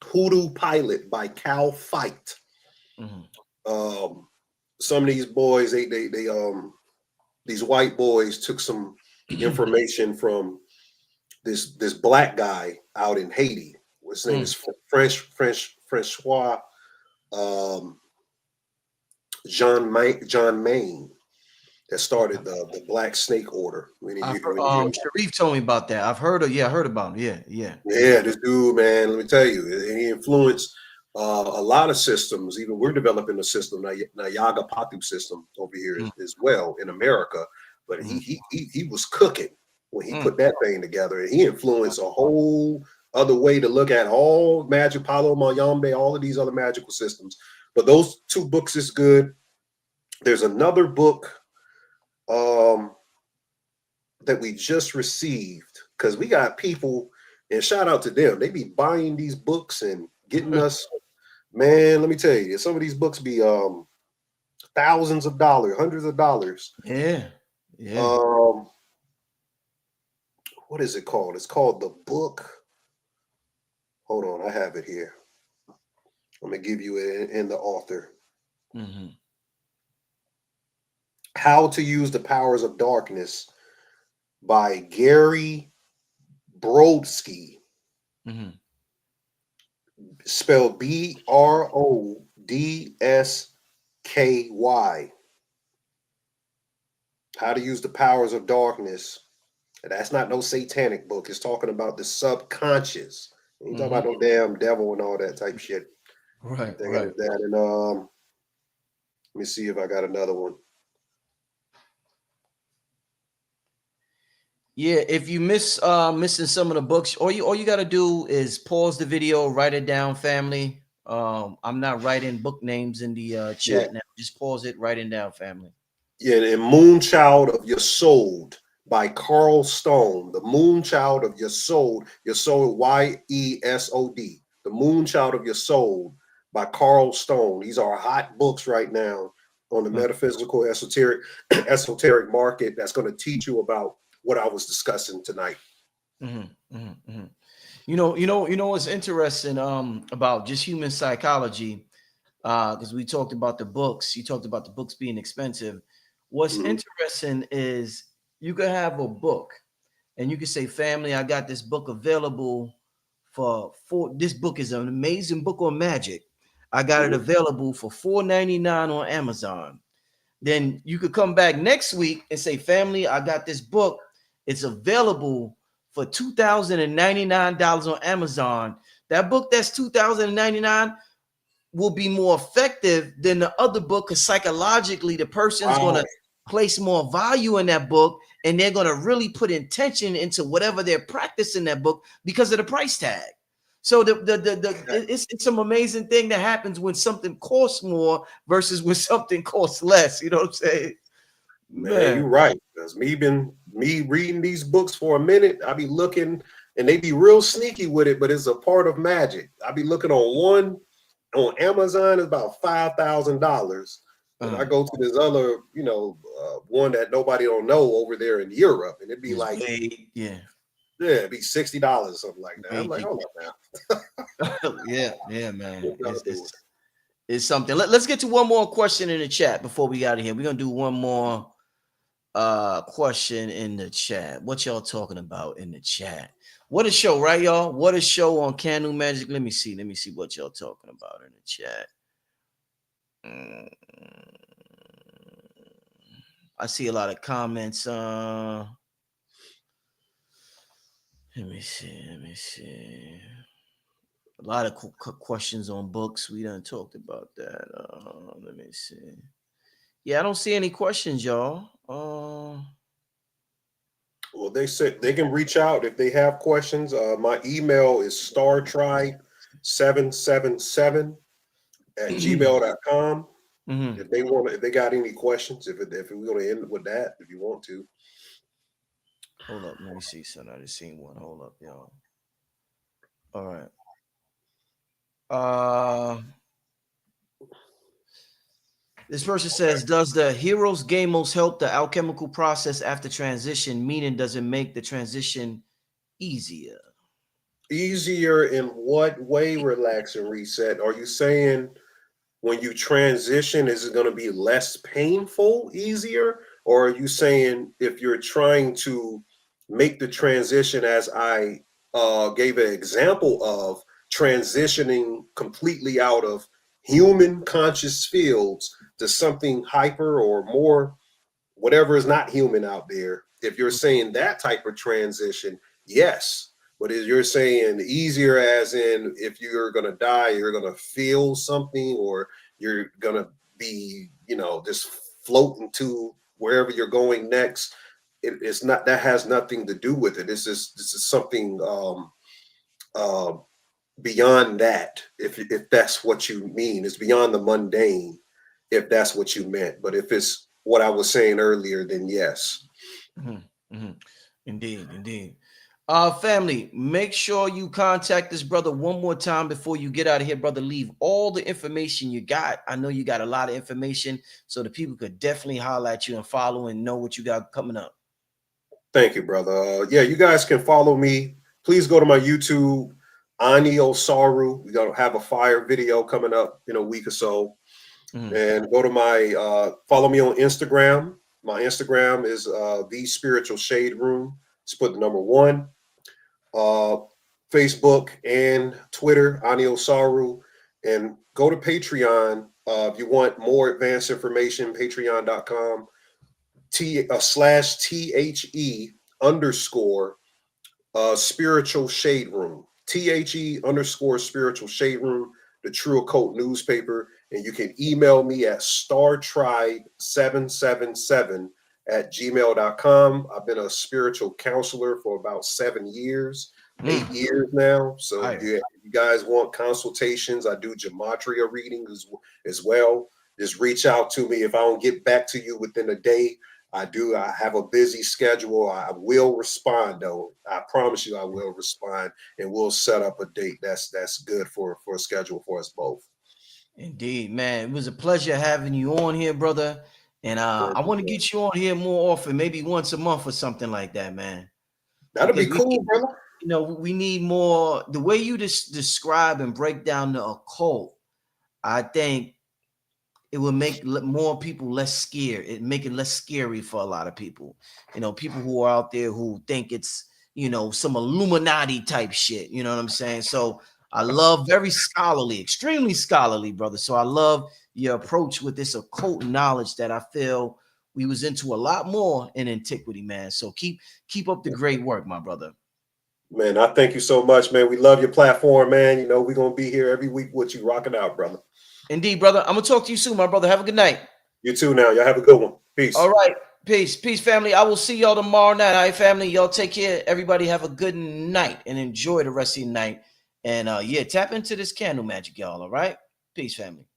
Hoodoo Pilot by Cal Fight. Some of these boys, they these white boys took some information from this black guy out in Haiti. His name is Francois John Maine, that started the Black Snake Order. Sharif told me about that. I heard about him. Yeah. This dude, man, let me tell you, he influenced a lot of systems. Even we're developing a system, Nayaga Patu system over here as well in America. But he was cooking when he put that thing together, and he influenced a whole other way to look at all magic, Palo Mayombe, all of these other magical systems. But those two books is good. There's another book um, that we just received, because we got people, and shout out to them. They be buying these books and getting us, man. Let me tell you, some of these books be thousands of dollars, hundreds of dollars. Yeah. Yeah. Um, what is it called? It's called the book. Hold on, I have it here. I'm gonna give you it in the author. Mm-hmm. How to Use the Powers of Darkness by Gary Brodsky, Mm-hmm. spelled Brodsky. How to Use the Powers of Darkness. And that's not no satanic book. It's talking about the subconscious. Ain't talking about no damn devil and all that type shit. Right. They Right. have that. And let me see if I got another one. Yeah, if you missing some of the books, all you got to do is pause the video, write it down, family. I'm not writing book names in the Yeah. chat now. Just pause it, write it down, family. Yeah, and Moonchild of Your Soul by Carl Stone. The Moonchild of Your Soul, Yesod. The Moonchild of Your Soul by Carl Stone. These are hot books right now on the metaphysical esoteric market that's going to teach you about what I was discussing tonight. You know what's interesting about just human psychology, because we talked about the books. You talked about the books being expensive. What's interesting is you could have a book and you could say, family, I got this book available for this book is an amazing book on magic. I got it available for $4.99 on Amazon. Then you could come back next week and say, family, I got this book. It's available for $2,099 on Amazon. That book that's $2,099 will be more effective than the other book because psychologically the person's going to place more value in that book and they're going to really put intention into whatever they're practicing that book because of the price tag. So it's some amazing thing that happens when something costs more versus when something costs less. You know what I'm saying? Man, you're right. Because me reading these books for a minute, I be looking and they be real sneaky with it, but it's a part of magic. I be looking on one on Amazon, it's about $5,000. And I go to this other, one that nobody don't know over there in Europe, and it'd be like, it'd be $60 or something like that. I'm like, hold up now. yeah, man. It's something. Let's get to one more question in the chat before we got of here. We're gonna do one more question in the chat. What y'all talking about in the chat? What a show, right, y'all? What a show on Candle Magic. Let me see what y'all talking about in the chat. I see a lot of comments. Let me see. A lot of questions on books. We done talked about that. Let me see. Yeah, I don't see any questions, y'all. Well, they said they can reach out if they have questions. My email is startribe777@gmail.com. If they got any questions, if we're gonna end with that, if you want to. Hold up, let me see something. I just seen one. Hold up, y'all. All right. This person says, does the hero's gamos help the alchemical process after transition? Meaning, does it make the transition easier? Easier in what way? Relax and reset. Are you saying when you transition, is it going to be less painful, easier? Or are you saying if you're trying to make the transition, as I gave an example of transitioning completely out of human conscious fields to something hyper or more, whatever is not human out there, if you're saying that type of transition, yes. But if you're saying easier as in if you're going to die, you're going to feel something, or you're going to be, just floating to wherever you're going next, it's not, that has nothing to do with it. This is something beyond that. If that's what you mean, it's beyond the mundane, if that's what you meant. But if it's what I was saying earlier, then yes. Mhm, mhm. Indeed, indeed. Family, make sure you contact this brother one more time before you get out of here, brother. Leave all the information you got. I know you got a lot of information, so the people could definitely holler at you and follow and know what you got coming up. Thank you, brother. Yeah, you guys can follow me. Please go to my YouTube, Ani Osaru. We're gonna have a fire video coming up in a week or so. Mhm. And go to my follow me on Instagram. My Instagram is the Spiritual Shade Room. Just put the number 1. Uh, Facebook and Twitter, Ani Osaru. And go to Patreon if you want more advanced information. Patreon.com /THE underscore spiritual shade room. THE spiritual shade room, the True Occult newspaper. And you can email me at startribe777@gmail.com. I've been a spiritual counselor for about 7 years, 8 years now. So if you guys want consultations, I do gematria readings as well. Just reach out to me. If I don't get back to you within a day, I have a busy schedule. I will respond, though. I promise you I will respond, and we'll set up a date that's good for a schedule for us both. Indeed, man. It was a pleasure having you on here, brother. And I want to get you on here more often, maybe once a month or something like that, man. That'll be Because we cool, need, brother. we need more. The way you describe and break down the occult, I think it will make more people less scared. It make it less scary for a lot of people. People who are out there who think it's some Illuminati type shit. You know what I'm saying? So I love very scholarly, extremely scholarly, brother. So I love your approach with this occult knowledge that I feel we was into a lot more in antiquity, man. So keep up the great work, my brother. Man, I thank you so much, man. We love your platform, man. We're gonna be here every week with you, rocking out, brother. Indeed, brother. I'm gonna talk to you soon, my brother. Have a good night. You too now. Y'all have a good one. All Peace. right. Peace. Peace, family. I will see y'all tomorrow night. All right, family. Y'all take care. Everybody have a good night and enjoy the rest of your night. And yeah, tap into this candle magic, y'all. All right. Peace, family.